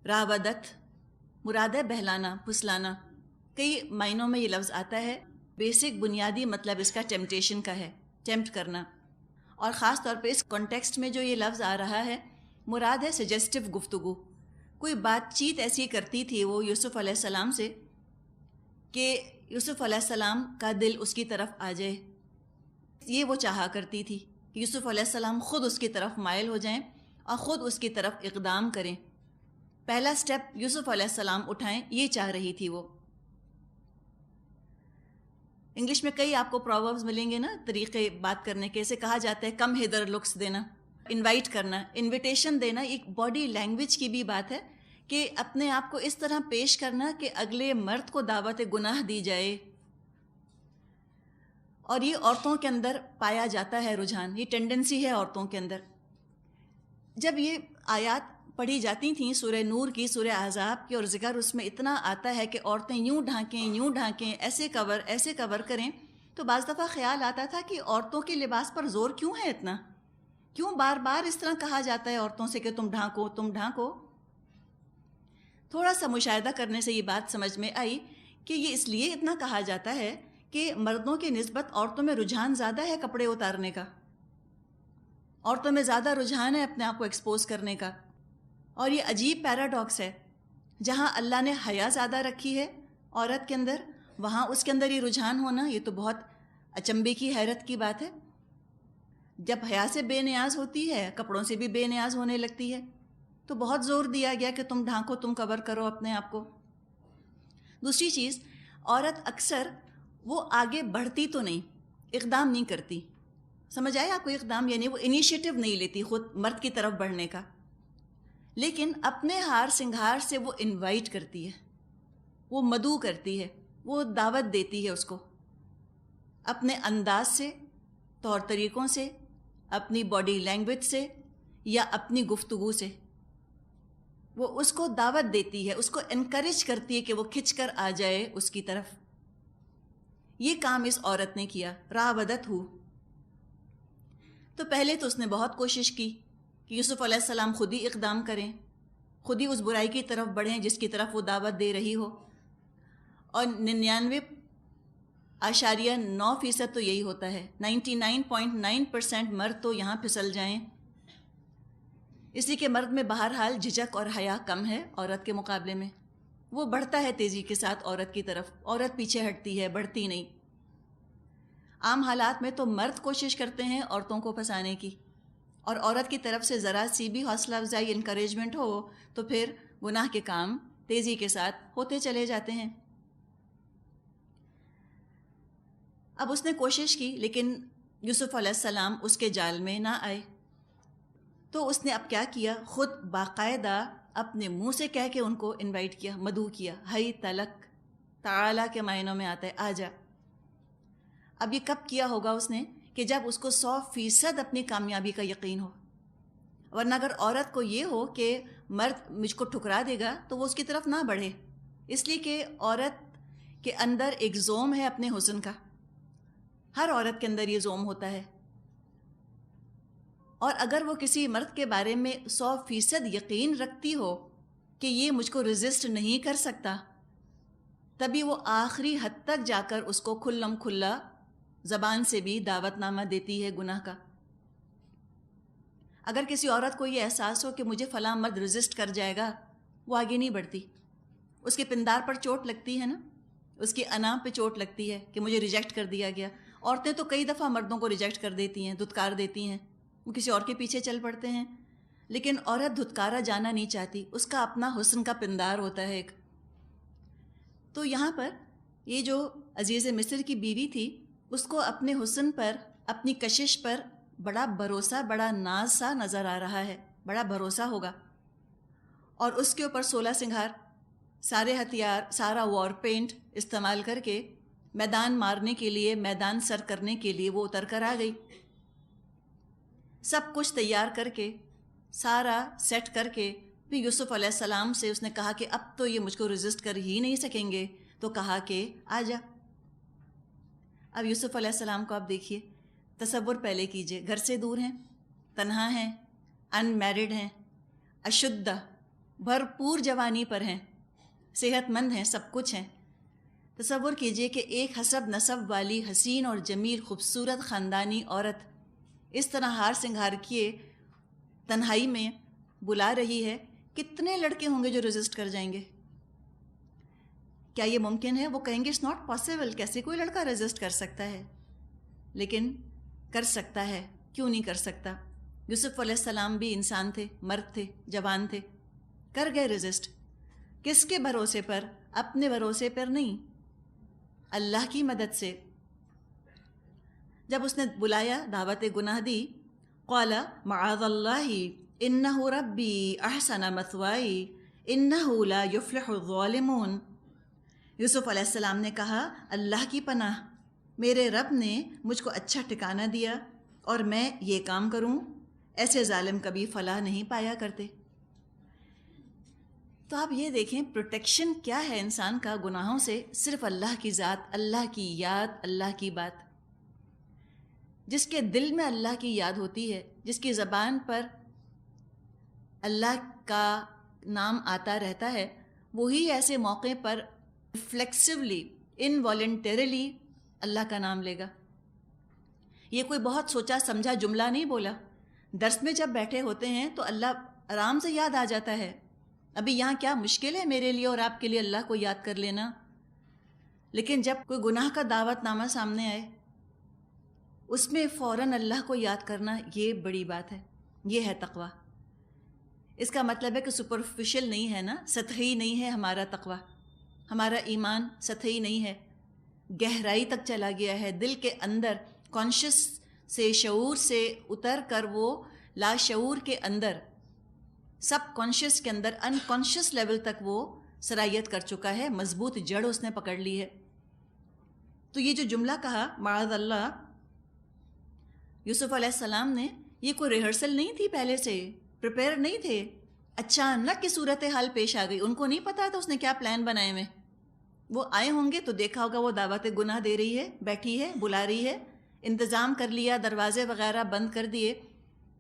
راودت مراد ہے بہلانا، پھسلانا. کئی معنوں میں یہ لفظ آتا ہے. بیسک بنیادی مطلب اس کا ٹیمپٹیشن کا ہے، ٹیمپٹ کرنا. اور خاص طور پہ اس کانٹیکسٹ میں جو یہ لفظ آ رہا ہے مراد ہے سجیسٹو گفتگو. کوئی بات چیت ایسی کرتی تھی وہ یوسف علیہ السلام سے کہ یوسف علیہ السلام کا دل اس کی طرف آ جائے. یہ وہ چاہا کرتی تھی کہ یوسف علیہ السلام خود اس کی طرف مائل ہو جائیں اور خود اس کی طرف اقدام کریں. پہلا سٹیپ یوسف علیہ السلام اٹھائیں، یہ چاہ رہی تھی وہ. انگلش میں کئی آپ کو پرووربز ملیں گے نا، طریقے بات کرنے کے. اسے کہا جاتا ہے کم ہدر لکس دینا، انوائٹ کرنا، انویٹیشن دینا. ایک باڈی لینگویج کی بھی بات ہے کہ اپنے آپ کو اس طرح پیش کرنا کہ اگلے مرد کو دعوت گناہ دی جائے. اور یہ عورتوں کے اندر پایا جاتا ہے رجحان، یہ ٹینڈنسی ہے عورتوں کے اندر. جب یہ آیات پڑھی جاتی تھیں سورہ نور کی، سورہ احزاب کی، اور ذکر اس میں اتنا آتا ہے کہ عورتیں یوں ڈھانکیں، ایسے کور کریں، تو بعض دفعہ خیال آتا تھا کہ عورتوں کے لباس پر زور کیوں ہے اتنا؟ کیوں بار بار اس طرح کہا جاتا ہے عورتوں سے کہ تم ڈھانکو؟ تھوڑا سا مشاہدہ کرنے سے یہ بات سمجھ میں آئی کہ یہ اس لیے اتنا کہا جاتا ہے کہ مردوں کی نسبت عورتوں میں رجحان زیادہ ہے کپڑے اتارنے کا. عورتوں میں زیادہ رجحان ہے اپنے آپ کو ایکسپوز کرنے کا. اور یہ عجیب پیراڈاکس ہے، جہاں اللہ نے حیا زیادہ رکھی ہے عورت کے اندر، وہاں اس کے اندر یہ رجحان ہونا، یہ تو بہت اچنبے کی، حیرت کی بات ہے. جب حیا سے بے نیاز ہوتی ہے، کپڑوں سے بھی بے نیاز ہونے لگتی ہے، تو بہت زور دیا گیا کہ تم ڈھانکو، تم کور کرو اپنے آپ کو. دوسری چیز، عورت اکثر وہ آگے بڑھتی تو نہیں، اقدام نہیں کرتی. سمجھ آئے آپ کو اقدام؟ یعنی وہ انیشیٹو نہیں لیتی خود مرد کی طرف بڑھنے کا، لیکن اپنے ہار سنگھار سے وہ انوائٹ کرتی ہے، وہ مدعو کرتی ہے، وہ دعوت دیتی ہے اس کو، اپنے انداز سے، طور طریقوں سے، اپنی باڈی لینگویج سے یا اپنی گفتگو سے. وہ اس کو دعوت دیتی ہے، اس کو انکریج کرتی ہے کہ وہ کھنچ کر آ جائے اس کی طرف. یہ کام اس عورت نے کیا، راودت ہو. تو پہلے تو اس نے بہت کوشش کی کہ یوسف علیہ السلام خود ہی اقدام کریں، خود ہی اس برائی کی طرف بڑھیں جس کی طرف وہ دعوت دے رہی ہو. اور 99.9% تو یہی ہوتا ہے، 99.9% مرد تو یہاں پھسل جائیں. اس لیے کہ مرد میں بہرحال جھجک اور حیا کم ہے عورت کے مقابلے میں. وہ بڑھتا ہے تیزی کے ساتھ عورت کی طرف، عورت پیچھے ہٹتی ہے، بڑھتی نہیں. عام حالات میں تو مرد کوشش کرتے ہیں عورتوں کو پھنسانے کی، اور عورت کی طرف سے ذرا سی بھی حوصلہ افزائی، انکریجمنٹ ہو تو پھر گناہ کے کام تیزی کے ساتھ ہوتے چلے جاتے ہیں. اب اس نے کوشش کی لیکن یوسف علیہ السلام اس کے جال میں نہ آئے. تو اس نے اب کیا کیا؟ خود باقاعدہ اپنے منہ سے کہہ کے ان کو انوائٹ کیا، مدعو کیا. ہئی تلک، تعالی کے معنوں میں آتا ہے آ جا. اب یہ کب کیا ہوگا اس نے؟ کہ جب اس کو 100% اپنی کامیابی کا یقین ہو. ورنہ اگر عورت کو یہ ہو کہ مرد مجھ کو ٹھکرا دے گا تو وہ اس کی طرف نہ بڑھے. اس لیے کہ عورت کے اندر ایک زوم ہے اپنے حسن کا، ہر عورت کے اندر یہ زوم ہوتا ہے. اور اگر وہ کسی مرد کے بارے میں 100% یقین رکھتی ہو کہ یہ مجھ کو ریزسٹ نہیں کر سکتا، تبھی وہ آخری حد تک جا کر اس کو کھلم کھلا زبان سے بھی دعوت نامہ دیتی ہے گناہ کا. اگر کسی عورت کو یہ احساس ہو کہ مجھے فلاں مرد ریزسٹ کر جائے گا، وہ آگے نہیں بڑھتی. اس کے پندار پر چوٹ لگتی ہے نا، اس کی انا پہ چوٹ لگتی ہے کہ مجھے ریجیکٹ کر دیا گیا. عورتیں تو کئی دفعہ مردوں کو ریجیکٹ کر دیتی ہیں، دھتکار دیتی ہیں، وہ کسی اور کے پیچھے چل پڑتے ہیں. لیکن عورت دھتکارا جانا نہیں چاہتی، اس کا اپنا حسن کا پندار ہوتا ہے ایک. تو یہاں پر یہ جو عزیز مصر کی بیوی تھی، اس کو اپنے حسن پر، اپنی کشش پر بڑا بھروسہ، بڑا ناز سا نظر آ رہا ہے، بڑا بھروسہ ہوگا. اور اس کے اوپر 16 سنگھار، سارے ہتھیار، سارا وار پینٹ استعمال کر کے میدان مارنے کے لیے، میدان سر کرنے کے لیے وہ اتر کر آ گئی. سب کچھ تیار کر کے، سارا سیٹ کر کے، پھر یوسف علیہ السلام سے اس نے کہا کہ اب تو یہ مجھ کو ریزسٹ کر ہی نہیں سکیں گے، تو کہا کہ آ جا. اب یوسف علیہ السلام کو آپ دیکھیے، تصور پہلے کیجئے، گھر سے دور ہیں، تنہا ہیں، ان میرڈ ہیں، اشدہ، بھرپور جوانی پر ہیں، صحت مند ہیں، سب کچھ ہیں. تصور کیجئے کہ ایک حسب نسب والی حسین اور جمیل خوبصورت خاندانی عورت اس طرح ہار سنگھار کیے تنہائی میں بلا رہی ہے. کتنے لڑکے ہوں گے جو رجسٹ کر جائیں گے؟ کیا یہ ممکن ہے؟ وہ کہیں گے اٹس ناٹ پاسبل، کیسے کوئی لڑکا رجسٹ کر سکتا ہے؟ لیکن کر سکتا ہے، کیوں نہیں کر سکتا؟ یوسف علیہ السلام بھی انسان تھے، مرد تھے، جوان تھے، کر گئے رجسٹ. کس کے بھروسے پر؟ اپنے بھروسے پر نہیں، اللہ کی مدد سے. جب اس نے بلایا، دعوت گناہ دی، قال معاذ اللہ انہ ربی احسن مثوائی انہ لا یفلح الظالمون. یوسف علیہ السلام نے کہا اللہ کی پناہ، میرے رب نے مجھ کو اچھا ٹھکانہ دیا اور میں یہ کام کروں، ایسے ظالم کبھی فلاح نہیں پایا کرتے. تو آپ یہ دیکھیں پروٹیکشن کیا ہے انسان کا گناہوں سے، صرف اللہ کی ذات، اللہ کی یاد، اللہ کی بات. جس کے دل میں اللہ کی یاد ہوتی ہے، جس کی زبان پر اللہ کا نام آتا رہتا ہے، وہی ایسے موقع پر ریفلیکسولی، انوالنٹریلی اللہ کا نام لے گا. یہ کوئی بہت سوچا سمجھا جملہ نہیں بولا. درس میں جب بیٹھے ہوتے ہیں تو اللہ آرام سے یاد آ جاتا ہے. ابھی یہاں کیا مشکل ہے میرے لیے اور آپ کے لیے اللہ کو یاد کر لینا؟ لیکن جب کوئی گناہ کا دعوت نامہ سامنے آئے، اس میں فوراً اللہ کو یاد کرنا، یہ بڑی بات ہے. یہ ہے تقویٰ. اس کا مطلب ہے کہ سپرفیشل نہیں ہے نا، سطحی نہیں ہے ہمارا تقویٰ، ہمارا ایمان سطحی نہیں ہے، گہرائی تک چلا گیا ہے. دل کے اندر کانشیس سے، شعور سے اتر کر وہ لاشعور کے اندر، سب کانشیس کے اندر، ان کانشیس لیول تک وہ سرایت کر چکا ہے، مضبوط جڑ اس نے پکڑ لی ہے. تو یہ جو جملہ کہا معاذ اللہ، یوسف علیہ السلام نے، یہ کوئی ریہرسل نہیں تھی، پہلے سے پریپیئر نہیں تھے. اچانک کی صورتحال پیش آ گئی، ان کو نہیں پتا تھا اس نے کیا پلان بنائے ہوئے. وہ آئے ہوں گے تو دیکھا ہوگا وہ دعوت گناہ دے رہی ہے، بیٹھی ہے، بلا رہی ہے، انتظام کر لیا، دروازے وغیرہ بند کر دیے،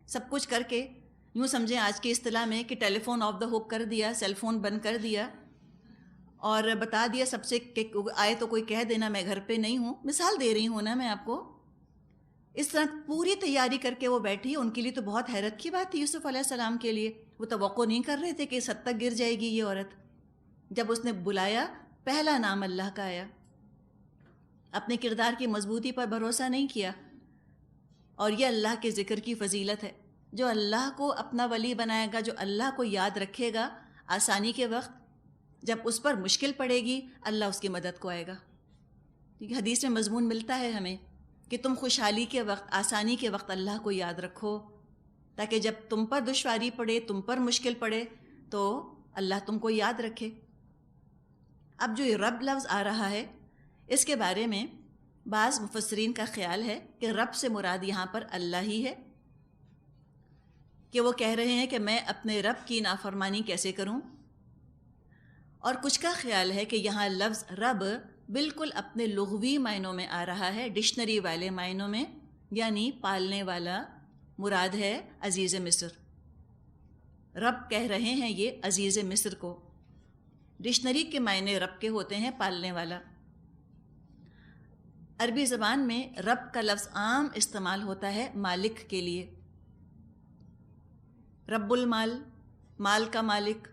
سب کچھ کر کے، یوں سمجھیں آج کی اصطلاح میں کہ ٹیلی فون آف دا ہوک کر دیا، سیل فون بند کر دیا، اور بتا دیا سب سے کہ آئے تو کوئی کہہ دینا میں گھر پہ نہیں ہوں. مثال دے رہی ہوں نا میں آپ کو. اس طرح پوری تیاری کر کے وہ بیٹھی. ان کے لیے تو بہت حیرت کی بات تھی یوسف علیہ السلام کے لیے. وہ توقع نہیں کر رہے تھے کہ اس حد تک گر جائے گی یہ عورت. جب اس نے بلایا، پہلا نام اللہ کا آیا. اپنے کردار کی مضبوطی پر بھروسہ نہیں کیا. اور یہ اللہ کے ذکر کی فضیلت ہے. جو اللہ کو اپنا ولی بنائے گا، جو اللہ کو یاد رکھے گا آسانی کے وقت، جب اس پر مشکل پڑے گی اللہ اس کی مدد کو آئے گا. حدیث میں مضمون ملتا ہے ہمیں کہ تم خوشحالی کے وقت، آسانی کے وقت اللہ کو یاد رکھو، تاکہ جب تم پر دشواری پڑے، تم پر مشکل پڑے، تو اللہ تم کو یاد رکھے. اب جو یہ رب لفظ آ رہا ہے، اس کے بارے میں بعض مفسرین کا خیال ہے کہ رب سے مراد یہاں پر اللہ ہی ہے، کہ وہ کہہ رہے ہیں کہ میں اپنے رب کی نافرمانی کیسے کروں. اور کچھ کا خیال ہے کہ یہاں لفظ رب بالکل اپنے لغوی معنوں میں آ رہا ہے، ڈکشنری والے معنوں میں، یعنی پالنے والا مراد ہے عزیز مصر. رب کہہ رہے ہیں یہ عزیز مصر کو. ڈکشنری کے معنی رب کے ہوتے ہیں پالنے والا. عربی زبان میں رب کا لفظ عام استعمال ہوتا ہے مالک کے لیے. رب المال، مال کا مالک،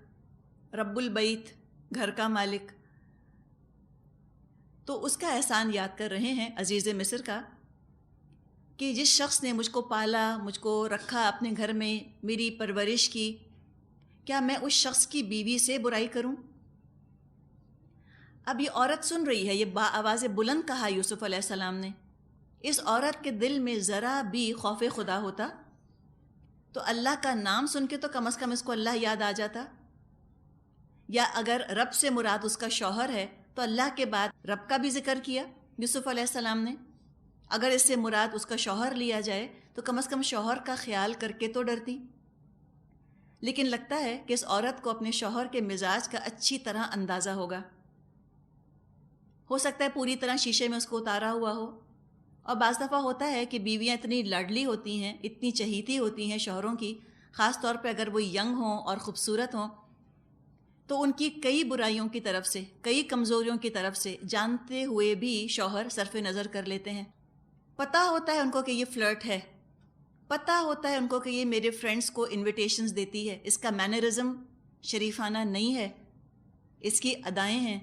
رب البیت، گھر کا مالک. تو اس کا احسان یاد کر رہے ہیں عزیز مصر کا، کہ جس شخص نے مجھ کو پالا، مجھ کو رکھا اپنے گھر میں، میری پرورش کی، کیا میں اس شخص کی بیوی سے برائی کروں؟ اب یہ عورت سن رہی ہے، یہ با آواز بلند کہا یوسف علیہ السلام نے. اس عورت کے دل میں ذرا بھی خوف خدا ہوتا تو اللہ کا نام سن کے تو کم از کم اس کو اللہ یاد آ جاتا. یا اگر رب سے مراد اس کا شوہر ہے تو اللہ کے بعد رب کا بھی ذکر کیا یوسف علیہ السلام نے. اگر اس سے مراد اس کا شوہر لیا جائے تو کم از کم شوہر کا خیال کر کے تو ڈرتی. لیکن لگتا ہے کہ اس عورت کو اپنے شوہر کے مزاج کا اچھی طرح اندازہ ہوگا. ہو سکتا ہے پوری طرح شیشے میں اس کو اتارا ہوا ہو. اور بعض دفعہ ہوتا ہے کہ بیویاں اتنی لاڈلی ہوتی ہیں، اتنی چہیتی ہوتی ہیں شوہروں کی، خاص طور پہ اگر وہ ینگ ہوں اور خوبصورت ہوں، تو ان کی کئی برائیوں کی طرف سے، کئی کمزوریوں کی طرف سے جانتے ہوئے بھی شوہر صرف نظر کر لیتے ہیں. پتہ ہوتا ہے ان کو کہ یہ فلرٹ ہے، پتہ ہوتا ہے ان کو کہ یہ میرے فرینڈز کو انویٹیشنز دیتی ہے، اس کا مینرزم شریفانہ نہیں ہے، اس کی ادائیں ہیں،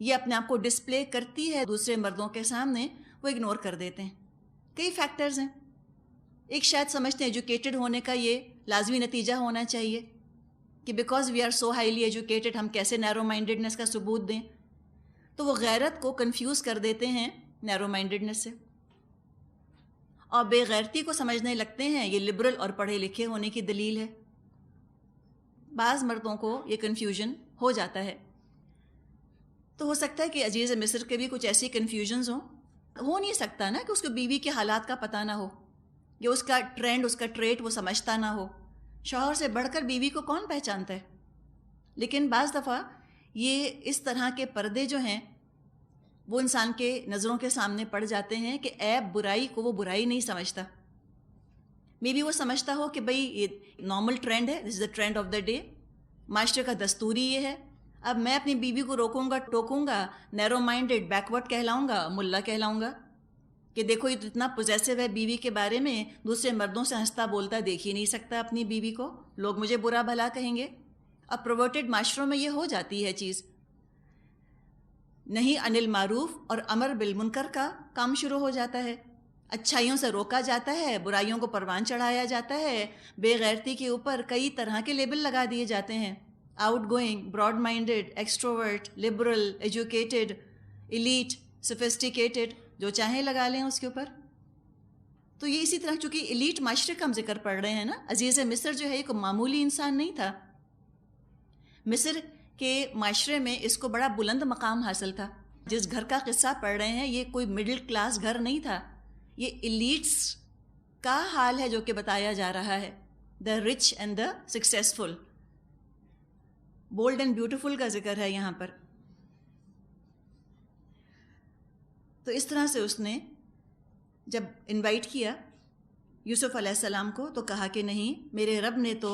یہ اپنے آپ کو ڈسپلے کرتی ہے دوسرے مردوں کے سامنے، وہ اگنور کر دیتے ہیں. کئی فیکٹرز ہیں. ایک شاید سمجھتے ہیں ایجوکیٹڈ ہونے کا یہ لازمی نتیجہ ہونا چاہیے کہ because we are so highly educated ہم کیسے نیرو مائنڈڈنس کا ثبوت دیں. تو وہ غیرت کو کنفیوز کر دیتے ہیں نیرو مائنڈڈنس سے، اور بے غیرتی کو سمجھنے لگتے ہیں یہ لبرل اور پڑھے لکھے ہونے کی دلیل ہے. بعض مردوں کو یہ کنفیوژن ہو جاتا ہے. تو ہو سکتا ہے کہ عزیز مصر کے بھی کچھ ایسی کنفیوژنز ہوں. ہو نہیں سکتا نا کہ اس کو بیوی کے حالات کا پتہ نہ ہو، یا اس کا ٹرینڈ، اس کا ٹریٹ وہ سمجھتا نہ ہو. شوہر سے بڑھ کر بیوی کو کون پہچانتا ہے؟ لیکن بعض دفعہ یہ اس طرح کے پردے جو ہیں وہ انسان کے نظروں کے سامنے پڑ جاتے ہیں کہ عیب، برائی کو وہ برائی نہیں سمجھتا. مے بی وہ سمجھتا ہو کہ بھئی یہ نارمل ٹرینڈ ہے، this is the trend of the day, معاشرے کا دستور ہی یہ ہے. اب میں اپنی بیوی کو روکوں گا، ٹوکوں گا، نیرو مائنڈڈ، بیکورڈ کہلاؤں گا، ملا کہلاؤں گا کہ دیکھو یہ اتنا پوزیسو ہے بیوی کے بارے میں، دوسرے مردوں سے ہنستا بولتا دیکھ ہی نہیں سکتا اپنی بیوی کو، لوگ مجھے برا بھلا کہیں گے. اب پروورٹڈ معاشروں میں یہ ہو جاتی ہے چیز. نہیں انل معروف اور امر بالمنکر کا کام شروع ہو جاتا ہے. اچھائیوں سے روکا جاتا ہے، برائیوں کو پروان چڑھایا جاتا ہے، بے غیرتی کے اوپر کئی طرح کے لیبل لگا دیے جاتے ہیں. Outgoing, broad minded, extrovert, liberal, educated, elite, sophisticated, جو چاہیں لگا لیں اس کے اوپر. تو یہ اسی طرح چونکہ ایلیٹ معاشرے کا ہم ذکر پڑھ رہے ہیں نا، عزیز مصر جو ہے ایک معمولی انسان نہیں تھا. مصر کے معاشرے میں اس کو بڑا بلند مقام حاصل تھا. جس گھر کا قصہ پڑھ رہے ہیں یہ کوئی مڈل کلاس گھر نہیں تھا، یہ ایلیٹس کا حال ہے جو کہ بتایا جا رہا ہے. The rich and the successful, bold and beautiful کا ذکر ہے یہاں پر. تو اس طرح سے اس نے جب انوائٹ کیا یوسف علیہ السلام کو تو کہا کہ نہیں، میرے رب نے تو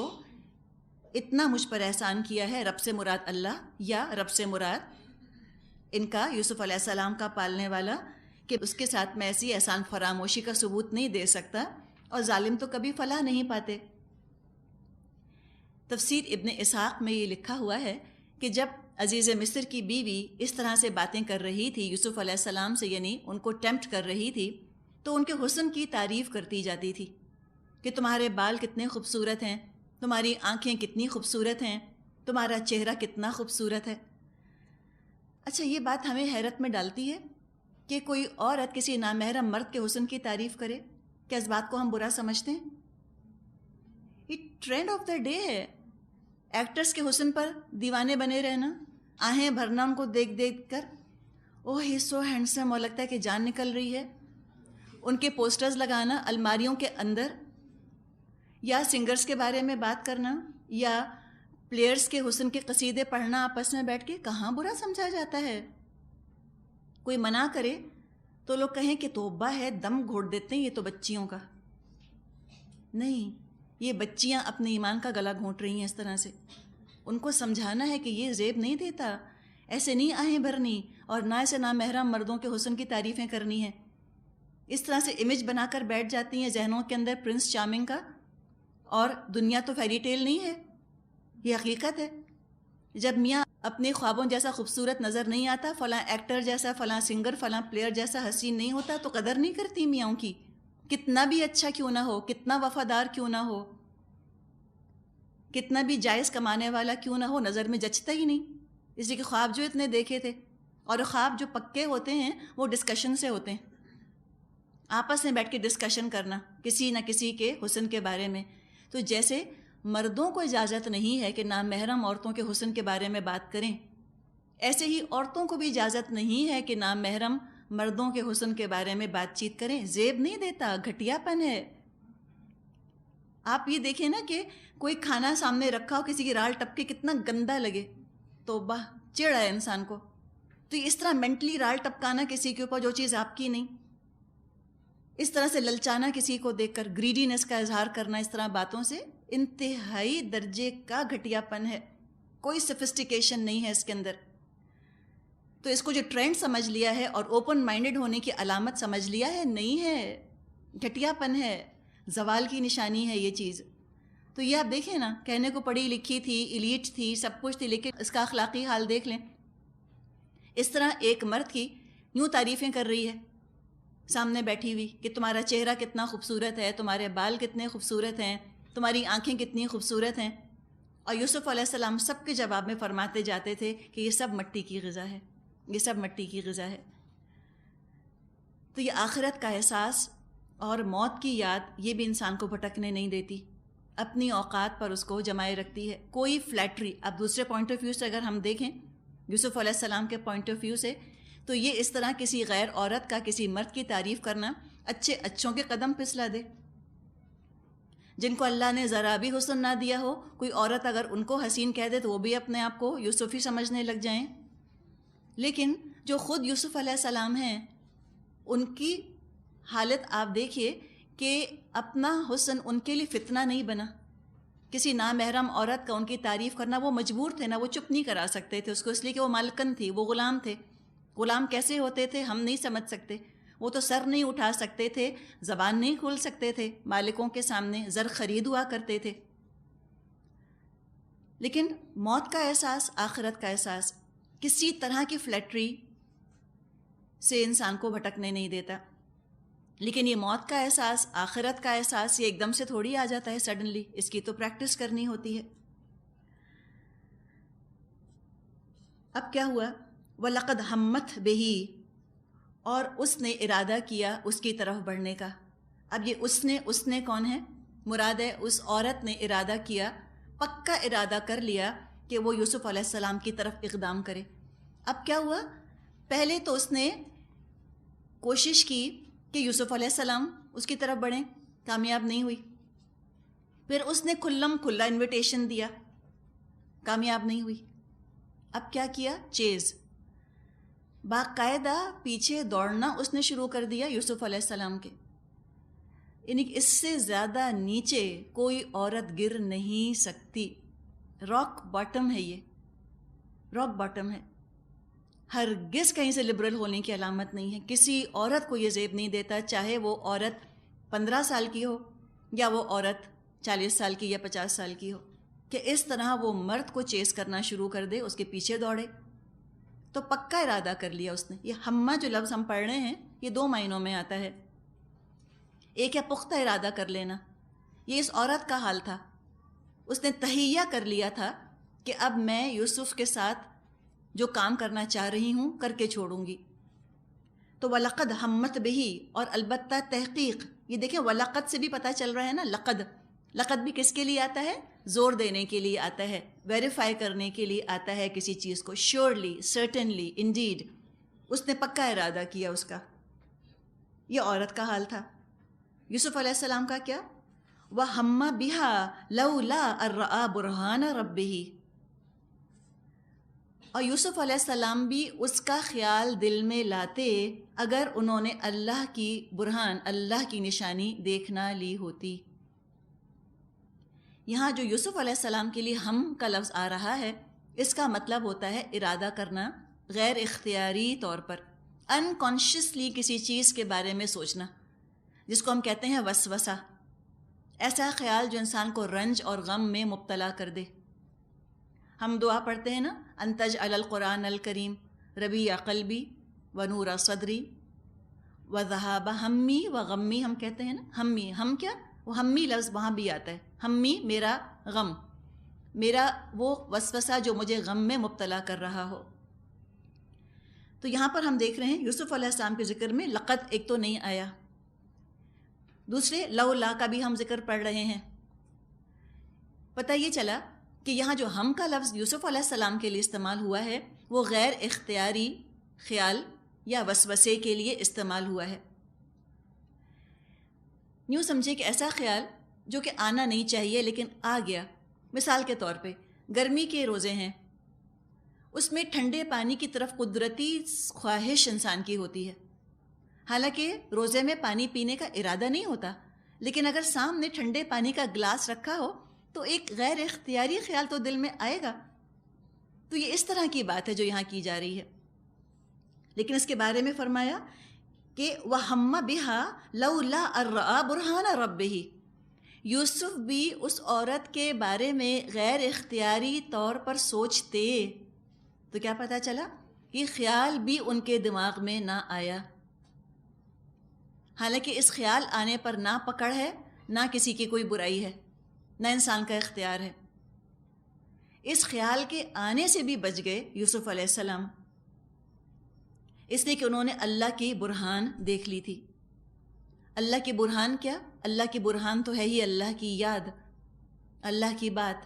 اتنا مجھ پر احسان کیا ہے. رب سے مراد اللہ یا رب سے مراد ان کا یوسف علیہ السلام کا پالنے والا، کہ اس کے ساتھ میں ایسی احسان فراموشی کا ثبوت نہیں دے سکتا، اور ظالم تو کبھی فلاح نہیں پاتے. تفسیر ابن اسحاق میں یہ لکھا ہوا ہے کہ جب عزیز مصر کی بیوی اس طرح سے باتیں کر رہی تھی یوسف علیہ السلام سے، یعنی ان کو ٹیمپٹ کر رہی تھی، تو ان کے حسن کی تعریف کرتی جاتی تھی کہ تمہارے بال کتنے خوبصورت ہیں، تمہاری آنکھیں کتنی خوبصورت ہیں، تمہارا چہرہ کتنا خوبصورت ہے. اچھا، یہ بات ہمیں حیرت میں ڈالتی ہے کہ کوئی عورت کسی نامحرم مرد کے حسن کی تعریف کرے. کیا اس بات کو ہم برا سمجھتے ہیں؟ یہ ٹرینڈ آف دا ڈے ہے. ایکٹرز کے حسن پر دیوانے بنے رہنا، آہیں بھرنا ان کو دیکھ دیکھ کر، اوہ ہی سو ہینڈسم، اور لگتا ہے کہ جان نکل رہی ہے. ان کے پوسٹرز لگانا الماریوں کے اندر، یا سنگرز کے بارے میں بات کرنا، یا پلیئرز کے حسن کے قصیدے پڑھنا آپس میں بیٹھ کے، کہاں برا سمجھا جاتا ہے؟ کوئی منع کرے تو لوگ کہیں کہ توبہ ہے، دم گھوٹ دیتے ہیں یہ تو بچیوں کا. نہیں، یہ بچیاں اپنے ایمان کا گلا گھونٹ رہی ہیں اس طرح سے. ان کو سمجھانا ہے کہ یہ زیب نہیں دیتا، ایسے نہیں آہیں بھرنی، اور نہ ایسے نامحرم مردوں کے حسن کی تعریفیں کرنی ہیں. اس طرح سے امیج بنا کر بیٹھ جاتی ہیں ذہنوں کے اندر پرنس چارمنگ کا. اور دنیا تو فیری ٹیل نہیں ہے، یہ حقیقت ہے. جب میاں اپنے خوابوں جیسا خوبصورت نظر نہیں آتا، فلاں ایکٹر جیسا، فلاں سنگر، فلاں پلیئر جیسا حسین نہیں ہوتا، تو قدر نہیں کرتی میاں کی. کتنا بھی اچھا کیوں نہ ہو، کتنا وفادار کیوں نہ ہو، کتنا بھی جائز کمانے والا کیوں نہ ہو، نظر میں جچتا ہی نہیں. اس لیے کہ خواب جو اتنے دیکھے تھے، اور خواب جو پکے ہوتے ہیں وہ ڈسکشن سے ہوتے ہیں. آپس میں بیٹھ کے ڈسکشن کرنا کسی نہ کسی کے حسن کے بارے میں. تو جیسے مردوں کو اجازت نہیں ہے کہ نامحرم عورتوں کے حسن کے بارے میں بات کریں، ایسے ہی عورتوں کو بھی اجازت نہیں ہے کہ نامحرم مردوں کے حسن کے بارے میں بات چیت کریں. زیب نہیں دیتا، گھٹیا پن ہے. آپ یہ دیکھیں نا کہ کوئی کھانا سامنے رکھا ہو، کسی کی رال ٹپکے کتنا گندا لگے، توبہ، چڑ ہے انسان کو. تو اس طرح مینٹلی رال ٹپکانا کسی کے اوپر جو چیز آپ کی نہیں، اس طرح سے للچانا کسی کو دیکھ کر، گریڈینس کا اظہار کرنا اس طرح باتوں سے، انتہائی درجے کا گھٹیا پن ہے. کوئی سفسٹیکیشن نہیں ہے اس کے اندر. تو اس کو جو ٹرینڈ سمجھ لیا ہے اور اوپن مائنڈڈ ہونے کی علامت سمجھ لیا ہے, نہیں ہے, گھٹیا پن ہے, زوال کی نشانی ہے یہ چیز. تو یہ آپ دیکھیں نا, کہنے کو پڑھی لکھی تھی, ایلیٹ تھی, سب کچھ تھی, لیکن اس کا اخلاقی حال دیکھ لیں. اس طرح ایک مرد کی یوں تعریفیں کر رہی ہے سامنے بیٹھی ہوئی کہ تمہارا چہرہ کتنا خوبصورت ہے, تمہارے بال کتنے خوبصورت ہیں, تمہاری آنکھیں کتنی خوبصورت ہیں. اور یوسف علیہ السلام سب کے جواب میں فرماتے جاتے تھے کہ یہ سب مٹی کی غذا ہے, یہ سب مٹی کی غذا ہے. تو یہ آخرت کا احساس اور موت کی یاد یہ بھی انسان کو بھٹکنے نہیں دیتی, اپنی اوقات پر اس کو جمائے رکھتی ہے. کوئی فلیٹری, اب دوسرے پوائنٹ آف ویو سے اگر ہم دیکھیں یوسف علیہ السلام کے پوائنٹ آف ویو سے, تو یہ اس طرح کسی غیر عورت کا کسی مرد کی تعریف کرنا اچھوں کے قدم پھسلا دے. جن کو اللہ نے ذرا بھی حسن نہ دیا ہو, کوئی عورت اگر ان کو حسین کہہ دے تو وہ بھی اپنے آپ کو یوسفی سمجھنے لگ جائیں. لیکن جو خود یوسف علیہ السلام ہیں, ان کی حالت آپ دیکھیے کہ اپنا حسن ان کے لیے فتنہ نہیں بنا. کسی نامحرم عورت کا ان کی تعریف کرنا وہ مجبور تھے نا, وہ چپ نہیں کرا سکتے تھے اس کو, اس لیے کہ وہ مالکن تھی, وہ غلام تھے. غلام کیسے ہوتے تھے ہم نہیں سمجھ سکتے. وہ تو سر نہیں اٹھا سکتے تھے, زبان نہیں کھول سکتے تھے, مالکوں کے سامنے زر خرید ہوا کرتے تھے. لیکن موت کا احساس, آخرت کا احساس کسی طرح کی فلیٹری سے انسان کو بھٹکنے نہیں دیتا. لیکن یہ موت کا احساس, آخرت کا احساس, یہ ایک دم سے تھوڑی آ جاتا ہے سڈنلی, اس کی تو پریکٹس کرنی ہوتی ہے. اب کیا ہوا؟ وَلَقَدْ ہَمَّتْ بِهِ, اور اس نے ارادہ کیا اس کی طرف بڑھنے کا. اب یہ اس نے کون ہے؟ مراد ہے اس عورت نے ارادہ کیا, پکا ارادہ کر لیا کہ وہ یوسف علیہ السلام کی طرف اقدام کرے. اب کیا ہوا؟ پہلے تو اس نے کوشش کی کہ یوسف علیہ السلام اس کی طرف بڑھیں, کامیاب نہیں ہوئی. پھر اس نے کھلم کھلا انویٹیشن دیا, کامیاب نہیں ہوئی. اب کیا کیا؟ چیز, باقاعدہ پیچھے دوڑنا اس نے شروع کر دیا یوسف علیہ السلام کے. یعنی اس سے زیادہ نیچے کوئی عورت گر نہیں سکتی. راک باٹم ہے یہ, راک باٹم ہے. ہرگز کہیں سے لبرل ہونے کی علامت نہیں ہے. کسی عورت کو یہ زیب نہیں دیتا, چاہے وہ عورت 15 سال کی ہو یا وہ عورت 40 سال کی یا 50 سال کی ہو, کہ اس طرح وہ مرد کو چیز کرنا شروع کر دے, اس کے پیچھے دوڑے. تو پکا ارادہ کر لیا اس نے. یہ ہمہ جو لفظ ہم پڑھ رہے ہیں یہ 2 معنوں میں آتا ہے. ایک ہے پختہ ارادہ کر لینا, یہ اس عورت کا حال تھا. اس نے تہیہ کر لیا تھا کہ اب میں یوسف کے ساتھ جو کام کرنا چاہ رہی ہوں کر کے چھوڑوں گی. تو وَلَقَدْ ہَمَّتْ بِهِ, اور البتہ تحقیق, یہ دیکھیں وَلَقَدْ سے بھی پتہ چل رہا ہے نا, لقد بھی کس کے لیے آتا ہے؟ زور دینے کے لیے آتا ہے, ویریفائی کرنے کے لیے آتا ہے کسی چیز کو. شیورلی, سرٹنلی, انڈیڈ, اس نے پکا ارادہ کیا اس کا. یہ عورت کا حال تھا. یوسف علیہ السلام کا کیا؟ وَهَمَّ بِهَا لَوْلَا أَن رَأَىٰ بُرْهَانَ رَبِّهِ, اور یوسف علیہ السلام بھی اس کا خیال دل میں لاتے اگر انہوں نے اللہ کی برہان, اللہ کی نشانی دیکھنا لی ہوتی. یہاں جو یوسف علیہ السلام کے لیے ہم کا لفظ آ رہا ہے, اس کا مطلب ہوتا ہے ارادہ کرنا غیر اختیاری طور پر, انکانشیسلی کسی چیز کے بارے میں سوچنا, جس کو ہم کہتے ہیں وسوسہ. ایسا خیال جو انسان کو رنج اور غم میں مبتلا کر دے. ہم دعا پڑھتے ہیں نا, ان تجعل القرآن الکریم ربیع قلبی ونور صدری وذہاب ہمی وغمی, ہم کہتے ہیں نا ہمی, ہم کیا, وہ ہمی لفظ وہاں بھی آتا ہے. ہمی میرا غم, میرا وہ وسوسہ جو مجھے غم میں مبتلا کر رہا ہو. تو یہاں پر ہم دیکھ رہے ہیں یوسف علیہ السلام کے ذکر میں لقد ایک تو نہیں آیا, دوسرے لولا کا بھی ہم ذکر پڑھ رہے ہیں. پتہ یہ چلا کہ یہاں جو ہم کا لفظ یوسف علیہ السلام کے لیے استعمال ہوا ہے وہ غیر اختیاری خیال یا وسوسے کے لیے استعمال ہوا ہے. یوں سمجھے کہ ایسا خیال جو کہ آنا نہیں چاہیے لیکن آ گیا. مثال کے طور پہ گرمی کے روزے ہیں, اس میں ٹھنڈے پانی کی طرف قدرتی خواہش انسان کی ہوتی ہے. حالانکہ روزے میں پانی پینے کا ارادہ نہیں ہوتا, لیکن اگر سامنے ٹھنڈے پانی کا گلاس رکھا ہو تو ایک غیر اختیاری خیال تو دل میں آئے گا تو یہ اس طرح کی بات ہے جو یہاں کی جا رہی ہے. لیکن اس کے بارے میں فرمایا کہ وَهَمَّ بِهَا لَوْلَا أَن رَأَىٰ بُرْهَانَ رَبِّهِ. یوسف بھی اس عورت کے بارے میں غیر اختیاری طور پر سوچتے تو کیا پتہ چلا؟ یہ خیال بھی ان کے دماغ میں نہ آیا. حالانکہ اس خیال آنے پر نہ پکڑ ہے، نہ کسی کی کوئی برائی ہے، نہ انسان کا اختیار ہے. اس خیال کے آنے سے بھی بچ گئے یوسف علیہ السلام، اس لیے کہ انہوں نے اللہ کی برہان دیکھ لی تھی. اللہ کی برہان کیا؟ اللہ کی برہان تو ہے ہی اللہ کی یاد، اللہ کی بات.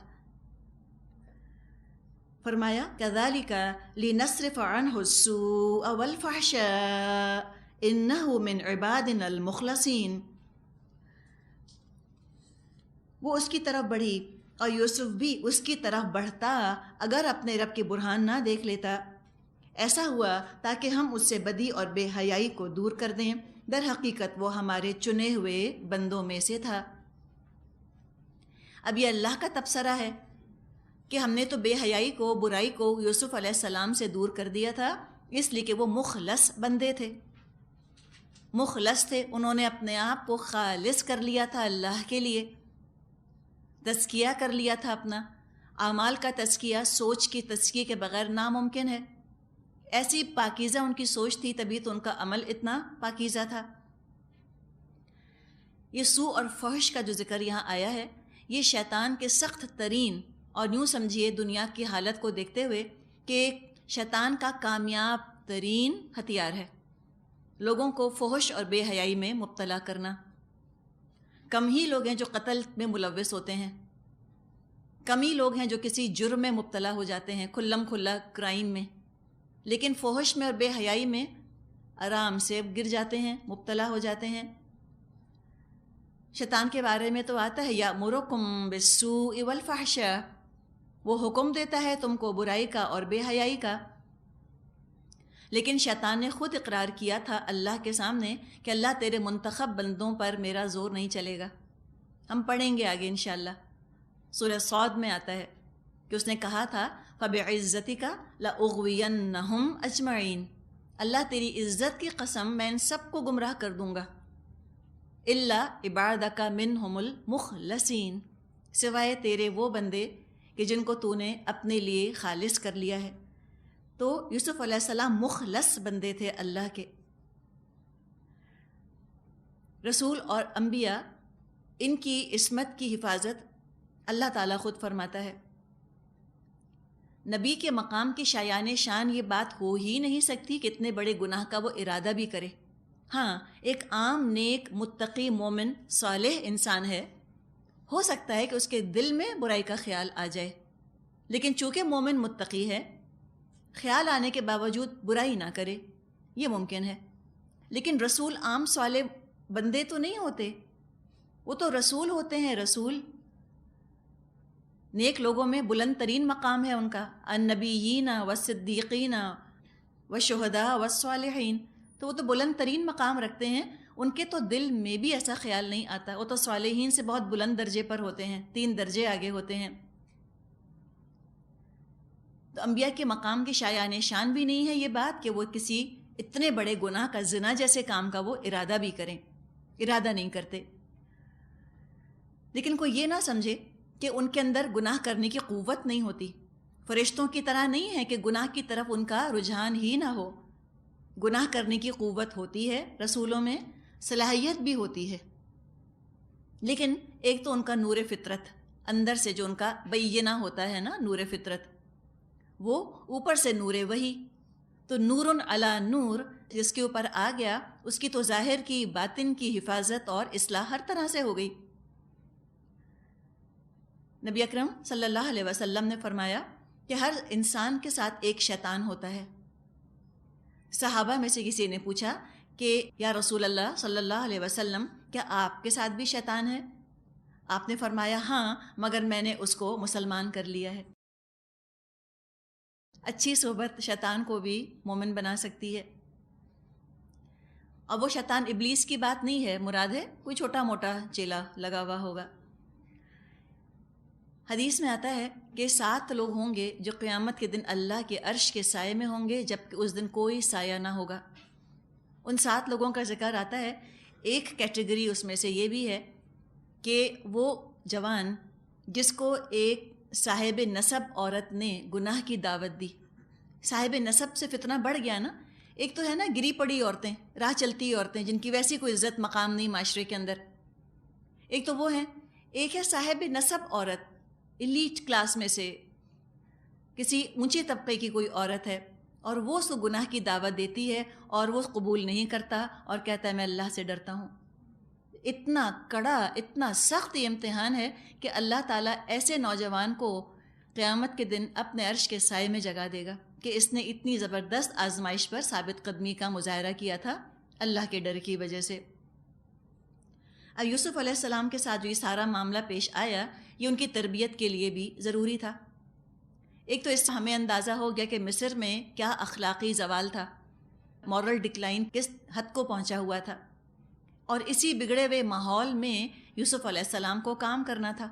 فرمایا كَذَلِكَ لِنَصْرِفَ عَنْهُ السُّوءَ وَالْفَحْشَاءَ إِنَّهُ مِنْ عِبَادِنَا الْمُخْلَصِينَ. وہ اس کی طرف بڑھی اور یوسف بھی اس کی طرف بڑھتا اگر اپنے رب کی برہان نہ دیکھ لیتا. ایسا ہوا تاکہ ہم اس سے بدی اور بے حیائی کو دور کر دیں. در حقیقت وہ ہمارے چنے ہوئے بندوں میں سے تھا. اب یہ اللہ کا تبصرہ ہے کہ ہم نے تو بے حیائی کو، برائی کو یوسف علیہ السلام سے دور کر دیا تھا، اس لیے کہ وہ مخلص بندے تھے، مخلص تھے. انہوں نے اپنے آپ کو خالص کر لیا تھا اللہ کے لیے، تزکیہ کر لیا تھا اپنا. اعمال کا تزکیہ سوچ کی تزکیے کے بغیر ناممکن ہے. ایسی پاکیزہ ان کی سوچ تھی، تبھی تو ان کا عمل اتنا پاکیزہ تھا. یہ سوء اور فحش کا جو ذکر یہاں آیا ہے، یہ شیطان کے سخت ترین، اور یوں سمجھیے دنیا کی حالت کو دیکھتے ہوئے کہ شیطان کا کامیاب ترین ہتھیار ہے لوگوں کو فحش اور بے حیائی میں مبتلا کرنا. کم ہی لوگ ہیں جو قتل میں ملوث ہوتے ہیں، کم ہی لوگ ہیں جو کسی جرم میں مبتلا ہو جاتے ہیں، کھلم کھلا کرائم میں، لیکن فحش میں اور بے حیائی میں آرام سے گر جاتے ہیں، مبتلا ہو جاتے ہیں. شیطان کے بارے میں تو آتا ہے یأمرکم بالسوء والفحشاء، وہ حکم دیتا ہے تم کو برائی کا اور بے حیائی کا. لیکن شیطان نے خود اقرار کیا تھا اللہ کے سامنے کہ اللہ تیرے منتخب بندوں پر میرا زور نہیں چلے گا. ہم پڑھیں گے آگے انشاءاللہ. سورہ صاد میں آتا ہے کہ اس نے کہا تھا فَبِعِزَّتِكَ لَأُغْوِيَنَّهُمْ أَجْمَعِينَ، اللہ تیری عزت کی قسم میں ان سب کو گمراہ کر دوں گا. إِلَّا عِبَادَكَ مِنْهُمُ الْمُخْلَصِينَ، سوائے تیرے وہ بندے کہ جن کو تو نے اپنے لیے خالص کر لیا ہے. تو یوسف علیہ السلام مخلص بندے تھے اللہ کے. رسول اور انبیاء، ان کی عصمت کی حفاظت اللہ تعالیٰ خود فرماتا ہے. نبی کے مقام کی شایان شان یہ بات ہو ہی نہیں سکتی کہ اتنے بڑے گناہ کا وہ ارادہ بھی کرے. ہاں، ایک عام نیک متقی مومن صالح انسان ہے، ہو سکتا ہے کہ اس کے دل میں برائی کا خیال آ جائے، لیکن چونکہ مومن متقی ہے، خیال آنے کے باوجود برائی نہ کرے، یہ ممکن ہے. لیکن رسول عام صالح بندے تو نہیں ہوتے، وہ تو رسول ہوتے ہیں. رسول نیک لوگوں میں بلند ترین مقام ہے ان کا، النبیین والصدیقین والشہداء والصالحین، تو وہ تو بلند ترین مقام رکھتے ہیں. ان کے تو دل میں بھی ایسا خیال نہیں آتا، وہ تو صالحین سے بہت بلند درجے پر ہوتے ہیں، 3 درجے آگے ہوتے ہیں. تو انبیاء کے مقام کی شایان شان بھی نہیں ہے یہ بات کہ وہ کسی اتنے بڑے گناہ کا، زنا جیسے کام کا وہ ارادہ بھی کریں، ارادہ نہیں کرتے. لیکن کوئی یہ نہ سمجھے کہ ان کے اندر گناہ کرنے کی قوت نہیں ہوتی. فرشتوں کی طرح نہیں ہے کہ گناہ کی طرف ان کا رجحان ہی نہ ہو. گناہ کرنے کی قوت ہوتی ہے رسولوں میں، صلاحیت بھی ہوتی ہے. لیکن ایک تو ان کا نور فطرت اندر سے جو ان کا بینہ ہوتا ہے نا، نور فطرت، وہ اوپر سے نور وحی، تو نور علی نور جس کے اوپر آ گیا، اس کی تو ظاہر کی باطن کی حفاظت اور اصلاح ہر طرح سے ہو گئی. نبی اکرم صلی اللہ علیہ وسلم نے فرمایا کہ ہر انسان کے ساتھ ایک شیطان ہوتا ہے. صحابہ میں سے کسی نے پوچھا کہ یا رسول اللہ صلی اللہ علیہ وسلم، کیا آپ کے ساتھ بھی شیطان ہے؟ آپ نے فرمایا ہاں، مگر میں نے اس کو مسلمان کر لیا ہے. اچھی صحبت شیطان کو بھی مومن بنا سکتی ہے. اور وہ شیطان ابلیس کی بات نہیں ہے، مراد ہے کوئی چھوٹا موٹا چیلا لگا ہوا ہوگا. حدیث میں آتا ہے کہ 7 لوگ ہوں گے جو قیامت کے دن اللہ کے عرش کے سائے میں ہوں گے، جبکہ اس دن کوئی سایہ نہ ہوگا۔ ان 7 لوگوں کا ذکر آتا ہے، ایک کیٹیگری اس میں سے یہ بھی ہے کہ وہ جوان جس کو ایک صاحب نسب عورت نے گناہ کی دعوت دی۔ صاحب نسب سے فتنہ بڑھ گیا نا، ایک تو ہے نا گری پڑی عورتیں، راہ چلتی عورتیں جن کی ویسی کوئی عزت مقام نہیں معاشرے کے اندر، ایک تو وہ ہیں، ایک ہے صاحب نسب عورت، ایلیٹ کلاس میں سے کسی اونچے طبقے کی کوئی عورت ہے، اور وہ اس کو گناہ کی دعوت دیتی ہے اور وہ قبول نہیں کرتا اور کہتا ہے میں اللہ سے ڈرتا ہوں۔ اتنا کڑا، اتنا سخت یہ امتحان ہے کہ اللہ تعالیٰ ایسے نوجوان کو قیامت کے دن اپنے عرش کے سائے میں جگہ دے گا کہ اس نے اتنی زبردست آزمائش پر ثابت قدمی کا مظاہرہ کیا تھا اللہ کے ڈر کی وجہ سے۔ اب یوسف علیہ السلام کے ساتھ جو یہ سارا معاملہ پیش آیا، یہ ان کی تربیت کے لیے بھی ضروری تھا۔ ایک تو اس سے ہمیں اندازہ ہو گیا کہ مصر میں کیا اخلاقی زوال تھا، مورل ڈکلائن کس حد کو پہنچا ہوا تھا، اور اسی بگڑے ہوئے ماحول میں یوسف علیہ السلام کو کام کرنا تھا۔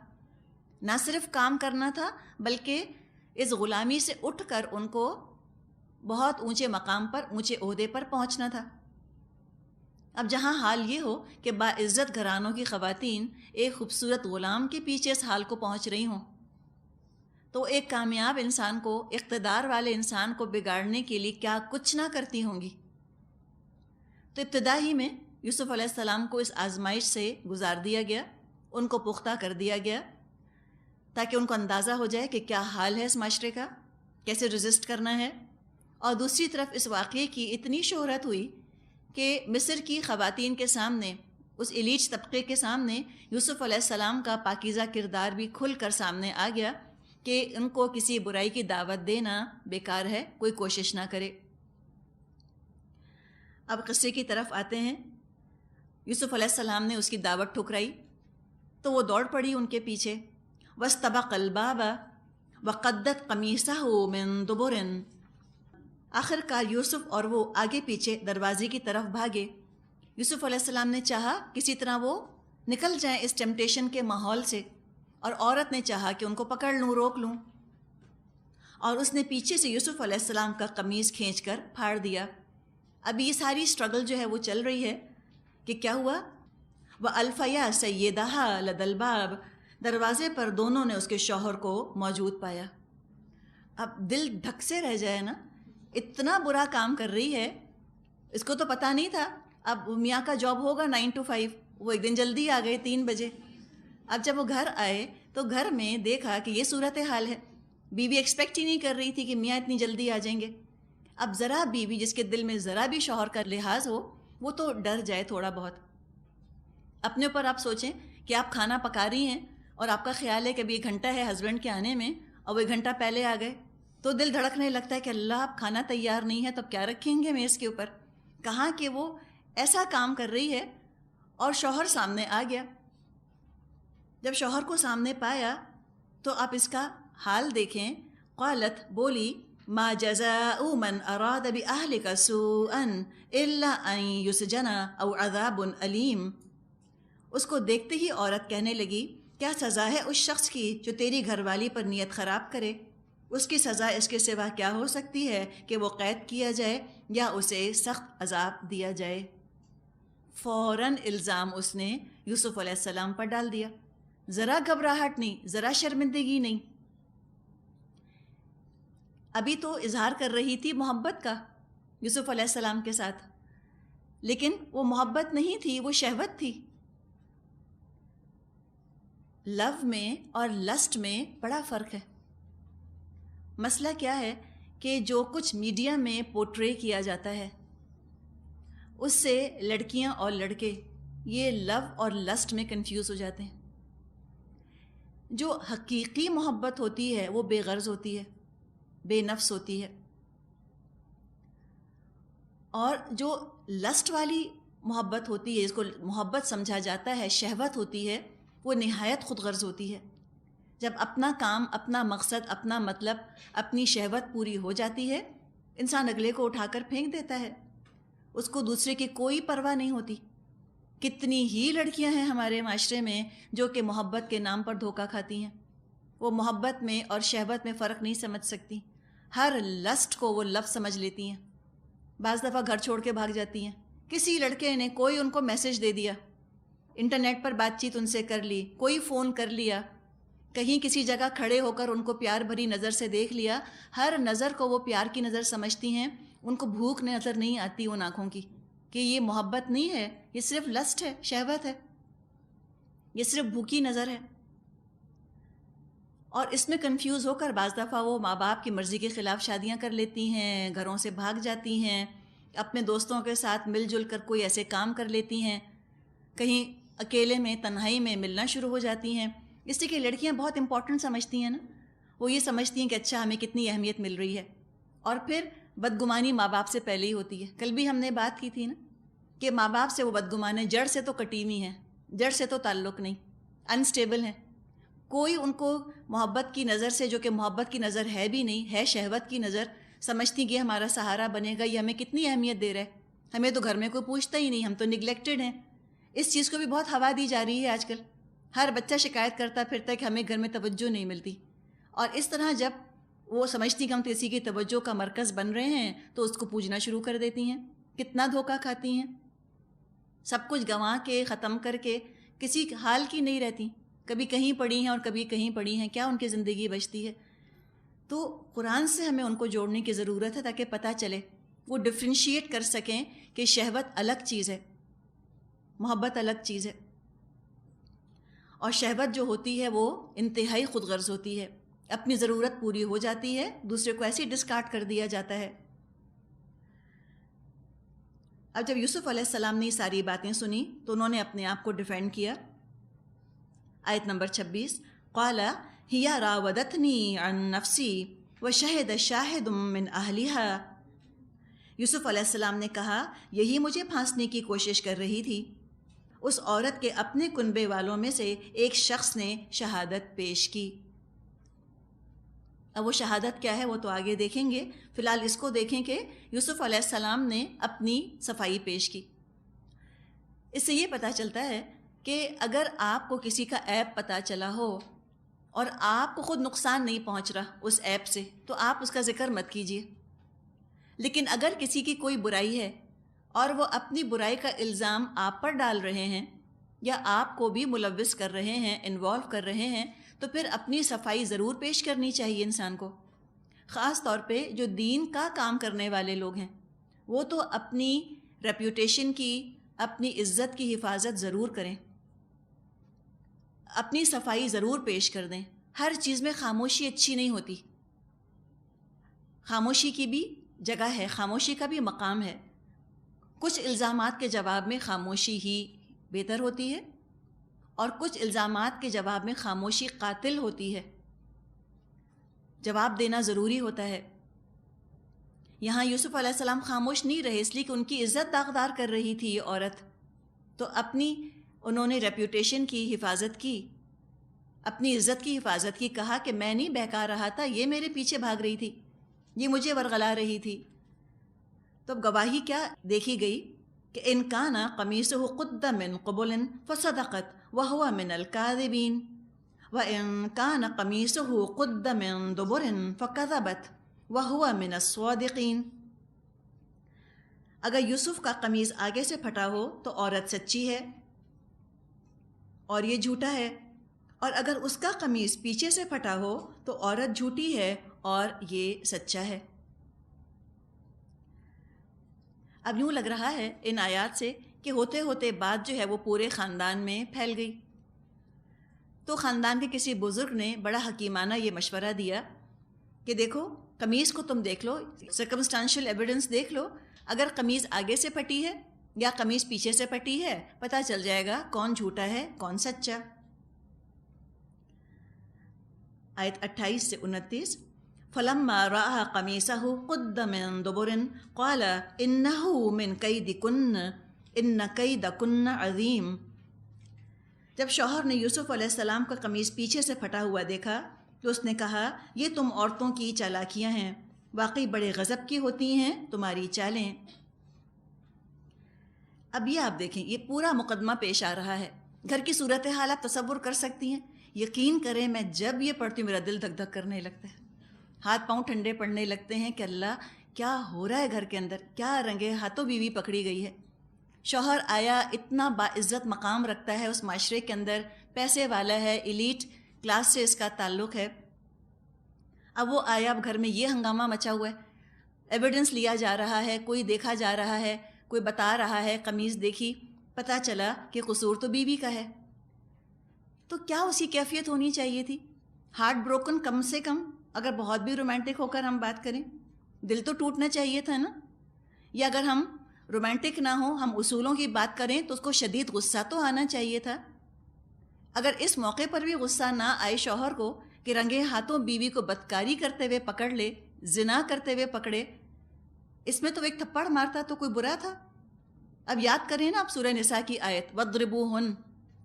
نہ صرف کام کرنا تھا بلکہ اس غلامی سے اٹھ کر ان کو بہت اونچے مقام پر، اونچے عہدے پر پہنچنا تھا۔ اب جہاں حال یہ ہو کہ باعزت گھرانوں کی خواتین ایک خوبصورت غلام کے پیچھے اس حال کو پہنچ رہی ہوں، تو ایک کامیاب انسان کو، اقتدار والے انسان کو بگاڑنے کے لیے کیا کچھ نہ کرتی ہوں گی۔ تو ابتدا ہی میں یوسف علیہ السلام کو اس آزمائش سے گزار دیا گیا، ان کو پختہ کر دیا گیا تاکہ ان کو اندازہ ہو جائے کہ کیا حال ہے اس معاشرے کا، کیسے ریزسٹ کرنا ہے۔ اور دوسری طرف اس واقعے کی اتنی شہرت ہوئی کہ مصر کی خواتین کے سامنے، اس ایلیٹ طبقے کے سامنے یوسف علیہ السلام کا پاکیزہ کردار بھی کھل کر سامنے آ گیا کہ ان کو کسی برائی کی دعوت دینا بیکار ہے، کوئی کوشش نہ کرے۔ اب قصے کی طرف آتے ہیں۔ یوسف علیہ السلام نے اس کی دعوت ٹھکرائی تو وہ دوڑ پڑی ان کے پیچھے، وَاسْتَبَقَ الْبَابَ وَقَدَّتْ قَمِيصَهُ مِن دُبُرٍ۔ آخر کار یوسف اور وہ آگے پیچھے دروازے کی طرف بھاگے۔ یوسف علیہ السلام نے چاہا کسی طرح وہ نکل جائیں اس ٹیمپٹیشن کے ماحول سے، اور عورت نے چاہا کہ ان کو پکڑ لوں، روک لوں، اور اس نے پیچھے سے یوسف علیہ السلام کا قمیض کھینچ کر پھاڑ دیا۔ اب یہ ساری اسٹرگل جو ہے وہ چل رہی ہے کہ کیا ہوا، وَأَلْفَيَا سَيِّدَهَا لَدَى الْبَابِ، دروازے پر دونوں نے اس کے شوہر کو موجود پایا۔ اب دل دھک سے رہ جائے نا، اتنا برا کام کر رہی ہے، اس کو تو پتہ نہیں تھا اب میاں کا جاب ہوگا 9 to 5، وہ ایک دن جلدی آ گئے 3 بجے۔ اب جب وہ گھر آئے تو گھر میں دیکھا کہ یہ صورتحال ہے، بیوی ایکسپیکٹ ہی نہیں کر رہی تھی کہ میاں اتنی جلدی آ جائیں گے۔ اب ذرا بیوی جس کے دل میں ذرا بھی شوہر کا لحاظ ہو، وہ تو ڈر جائے تھوڑا بہت۔ اپنے اوپر آپ سوچیں کہ آپ کھانا پکا رہی ہیں اور آپ کا خیال ہے کہ ابھی 1 گھنٹہ ہے ہسبینڈ کے آنے میں، اور وہ 1 گھنٹہ پہلے آ گئے، تو دل دھڑکنے لگتا ہے کہ اللہ اب کھانا تیار نہیں ہے تو اب کیا رکھیں گے میز کے اوپر۔ کہاں کہ وہ ایسا کام کر رہی ہے اور شوہر سامنے آ گیا۔ جب شوہر کو سامنے پایا تو آپ اس کا حال دیکھیں۔ قالت، بولی، ما جزاء من اراد باہلک سوءا الا ان یسجن او عذاب علیم۔ اس کو دیکھتے ہی عورت کہنے لگی، کیا سزا ہے اس شخص کی جو تیری گھر والی پر نیت خراب کرے؟ اس کی سزا اس کے سوا کیا ہو سکتی ہے کہ وہ قید کیا جائے یا اسے سخت عذاب دیا جائے۔ فوراً الزام اس نے یوسف علیہ السلام پر ڈال دیا، ذرا گھبراہٹ نہیں، ذرا شرمندگی نہیں۔ ابھی تو اظہار کر رہی تھی محبت کا یوسف علیہ السلام کے ساتھ، لیکن وہ محبت نہیں تھی، وہ شہوت تھی۔ لو میں اور لسٹ میں بڑا فرق ہے۔ مسئلہ کیا ہے کہ جو کچھ میڈیا میں پورٹرے کیا جاتا ہے اس سے لڑکیاں اور لڑکے یہ لو اور لسٹ میں کنفیوز ہو جاتے ہیں۔ جو حقیقی محبت ہوتی ہے وہ بے غرض ہوتی ہے، بے نفس ہوتی ہے، اور جو لسٹ والی محبت ہوتی ہے، اس کو محبت سمجھا جاتا ہے، شہوت ہوتی ہے، وہ نہایت خود غرض ہوتی ہے۔ جب اپنا کام، اپنا مقصد، اپنا مطلب، اپنی شہوت پوری ہو جاتی ہے، انسان اگلے کو اٹھا کر پھینک دیتا ہے، اس کو دوسرے کی کوئی پرواہ نہیں ہوتی۔ کتنی ہی لڑکیاں ہیں ہمارے معاشرے میں جو کہ محبت کے نام پر دھوکہ کھاتی ہیں، وہ محبت میں اور شہوت میں فرق نہیں سمجھ سکتی، ہر لسٹ کو وہ لفظ سمجھ لیتی ہیں، بعض دفعہ گھر چھوڑ کے بھاگ جاتی ہیں۔ کسی لڑکے نے کوئی ان کو میسج دے دیا، انٹرنیٹ پر بات چیت ان سے کر لی، کوئی فون کر لیا، کہیں کسی جگہ کھڑے ہو کر ان کو پیار بھری نظر سے دیکھ لیا، ہر نظر کو وہ پیار کی نظر سمجھتی ہیں، ان کو بھوک نظر نہیں آتی ان آنکھوں کی کہ یہ محبت نہیں ہے، یہ صرف لسٹ ہے، شہوت ہے، یہ صرف بھوکی نظر ہے۔ اور اس میں کنفیوز ہو کر بعض دفعہ وہ ماں باپ کی مرضی کے خلاف شادیاں کر لیتی ہیں، گھروں سے بھاگ جاتی ہیں، اپنے دوستوں کے ساتھ مل جل کر کوئی ایسے کام کر لیتی ہیں، کہیں اکیلے میں تنہائی میں ملنا شروع ہو جاتی ہیں۔ اس لیے کہ لڑکیاں بہت امپورٹنٹ سمجھتی ہیں نا، وہ یہ سمجھتی ہیں کہ اچھا ہمیں کتنی اہمیت مل رہی ہے، اور پھر بدگمانی ماں باپ سے پہلے ہی ہوتی ہے۔ کل بھی ہم نے بات کی تھی نا کہ ماں باپ سے وہ بدگمان ہیں، جڑ سے تو کٹی ہوئی ہیں، جڑ سے تو تعلق نہیں، انسٹیبل ہیں، کوئی ان کو محبت کی نظر سے، جو کہ محبت کی نظر ہے بھی نہیں، ہے شہوت کی نظر، سمجھتی کہ ہمارا سہارا بنے گا، یہ ہمیں کتنی اہمیت دے رہا ہے، ہمیں تو گھر میں کوئی پوچھتا ہی نہیں، ہم تو نگلیکٹڈ ہیں۔ اس چیز کو بھی بہت ہوا دی جا رہی ہے آج کل، ہر بچہ شکایت کرتا پھرتا ہے کہ ہمیں گھر میں توجہ نہیں ملتی، اور اس طرح جب وہ سمجھتی کہ ہم کسی کی توجہ کا مرکز بن رہے ہیں تو اس کو پوجنا شروع کر دیتی ہیں۔ کتنا دھوکہ کھاتی ہیں، سب کچھ گنوا کے ختم کر کے کسی حال کی نہیں رہتی، کبھی کہیں پڑی ہیں اور کبھی کہیں پڑی ہیں، کیا ان کی زندگی بچتی ہے؟ تو قرآن سے ہمیں ان کو جوڑنے کی ضرورت ہے تاکہ پتہ چلے، وہ ڈفرینشیٹ کر سکیں کہ شہوت الگ چیز ہے، محبت الگ چیز ہے، اور شہوت جو ہوتی ہے وہ انتہائی خود غرض ہوتی ہے، اپنی ضرورت پوری ہو جاتی ہے، دوسرے کو ایسے ڈسکارڈ کر دیا جاتا ہے۔ اب جب یوسف علیہ السلام نے یہ ساری باتیں سنی تو انہوں نے اپنے آپ کو ڈیفینڈ کیا۔ آیت نمبر 26، قال ہی راودتنی عن نفسی وشہد شاہد من اہلہا۔ یوسف علیہ السلام نے کہا یہی مجھے پھانسنے کی کوشش کر رہی تھی۔ اس عورت کے اپنے کنبے والوں میں سے ایک شخص نے شہادت پیش کی۔ اب وہ شہادت کیا ہے وہ تو آگے دیکھیں گے، فی الحال اس کو دیکھیں کہ یوسف علیہ السلام نے اپنی صفائی پیش کی۔ اس سے یہ پتہ چلتا ہے کہ اگر آپ کو کسی کا عیب پتہ چلا ہو اور آپ کو خود نقصان نہیں پہنچ رہا اس عیب سے تو آپ اس کا ذکر مت کیجیے، لیکن اگر کسی کی کوئی برائی ہے اور وہ اپنی برائی کا الزام آپ پر ڈال رہے ہیں یا آپ کو بھی ملوث کر رہے ہیں، انوالو کر رہے ہیں، تو پھر اپنی صفائی ضرور پیش کرنی چاہیے انسان کو۔ خاص طور پہ جو دین کا کام کرنے والے لوگ ہیں وہ تو اپنی ریپیوٹیشن کی، اپنی عزت کی حفاظت ضرور کریں، اپنی صفائی ضرور پیش کر دیں۔ ہر چیز میں خاموشی اچھی نہیں ہوتی، خاموشی کی بھی جگہ ہے، خاموشی کا بھی مقام ہے۔ کچھ الزامات کے جواب میں خاموشی ہی بہتر ہوتی ہے، اور کچھ الزامات کے جواب میں خاموشی قاتل ہوتی ہے، جواب دینا ضروری ہوتا ہے۔ یہاں یوسف علیہ السلام خاموش نہیں رہے اس لیے کہ ان کی عزت داغدار کر رہی تھی یہ عورت، تو انہوں نے ریپیوٹیشن کی حفاظت کی، اپنی عزت کی حفاظت کی، کہا کہ میں نہیں بہکا رہا تھا، یہ میرے پیچھے بھاگ رہی تھی، یہ مجھے ورغلا رہی تھی۔ تو اب گواہی کیا دیکھی گئی کہ ان کان قمیصہ قد من قبل فصدقت وہو من الکاذبین وان کان قمیصہ قد من دبر فکذبت وہو من الصادقین۔ اگر یوسف کا قمیص آگے سے پھٹا ہو تو عورت سچی ہے اور یہ جھوٹا ہے، اور اگر اس کا قمیص پیچھے سے پھٹا ہو تو عورت جھوٹی ہے اور یہ سچا ہے۔ اب یوں لگ رہا ہے ان آیات سے کہ ہوتے ہوتے بات جو ہے وہ پورے خاندان میں پھیل گئی۔ تو خاندان کے کسی بزرگ نے بڑا حکیمانہ یہ مشورہ دیا کہ دیکھو قمیص کو تم دیکھ لو، سرکمسٹانشل ایویڈنس دیکھ لو، اگر قمیص آگے سے پھٹی ہے یا قمیص پیچھے سے پھٹی ہے پتہ چل جائے گا کون جھوٹا ہے کون سچا۔ آیت 28 سے 29، فَلَمَّا رَأَىٰ قَمِيصَهُ قُدَّ مِن دُبُرٍ قَالَ إِنَّهُ مِن كَيْدِكُنَّ إِنَّ كَيْدَكُنَّ عَظِيمٌ۔ جب شوہر نے یوسف علیہ السلام کا قمیص پیچھے سے پھٹا ہوا دیکھا تو اس نے کہا یہ تم عورتوں کی چالاکیاں ہیں، واقعی بڑے غضب کی ہوتی ہیں تمہاری چالیں۔ اب یہ آپ دیکھیں، یہ پورا مقدمہ پیش آ رہا ہے، گھر کی صورتحال آپ تصور کر سکتی ہیں، یقین کریں میں جب یہ پڑھتی ہوں میرا دل دھک دھک کرنے لگتا ہے, ہاتھ پاؤں ٹھنڈے پڑنے لگتے ہیں کہ اللہ کیا ہو رہا ہے گھر کے اندر, کیا رنگے ہاتھوں بیوی پکڑی گئی ہے. شوہر آیا اتنا باعزت مقام رکھتا ہے اس معاشرے کے اندر, پیسے والا ہے, ایلیٹ کلاس سے اس کا تعلق ہے. اب وہ آیا, اب گھر میں یہ ہنگامہ مچا ہوا ہے, ایویڈنس لیا جا رہا ہے, کوئی دیکھا جا رہا ہے, کوئی بتا رہا ہے قمیض دیکھی, پتہ چلا کہ قصور تو بیوی کا ہے. تو کیا اسی کیفیت ہونی چاہیے تھی؟ ہارٹ بروکن کم سے کم, اگر بہت بھی رومانٹک ہو کر ہم بات کریں, دل تو ٹوٹنا چاہیے تھا نا. یا اگر ہم رومانٹک نہ ہوں, ہم اصولوں کی بات کریں تو اس کو شدید غصہ تو آنا چاہیے تھا. اگر اس موقع پر بھی غصہ نہ آئے شوہر کو کہ رنگے ہاتھوں بیوی کو بدکاری کرتے ہوئے پکڑ لے, زنا کرتے ہوئے پکڑے, اس میں تو ایک تھپڑ مارتا تو کوئی برا تھا. اب یاد کریں نا آپ سورہ نساء کی آیت وَاضْرِبُوهُنَّ,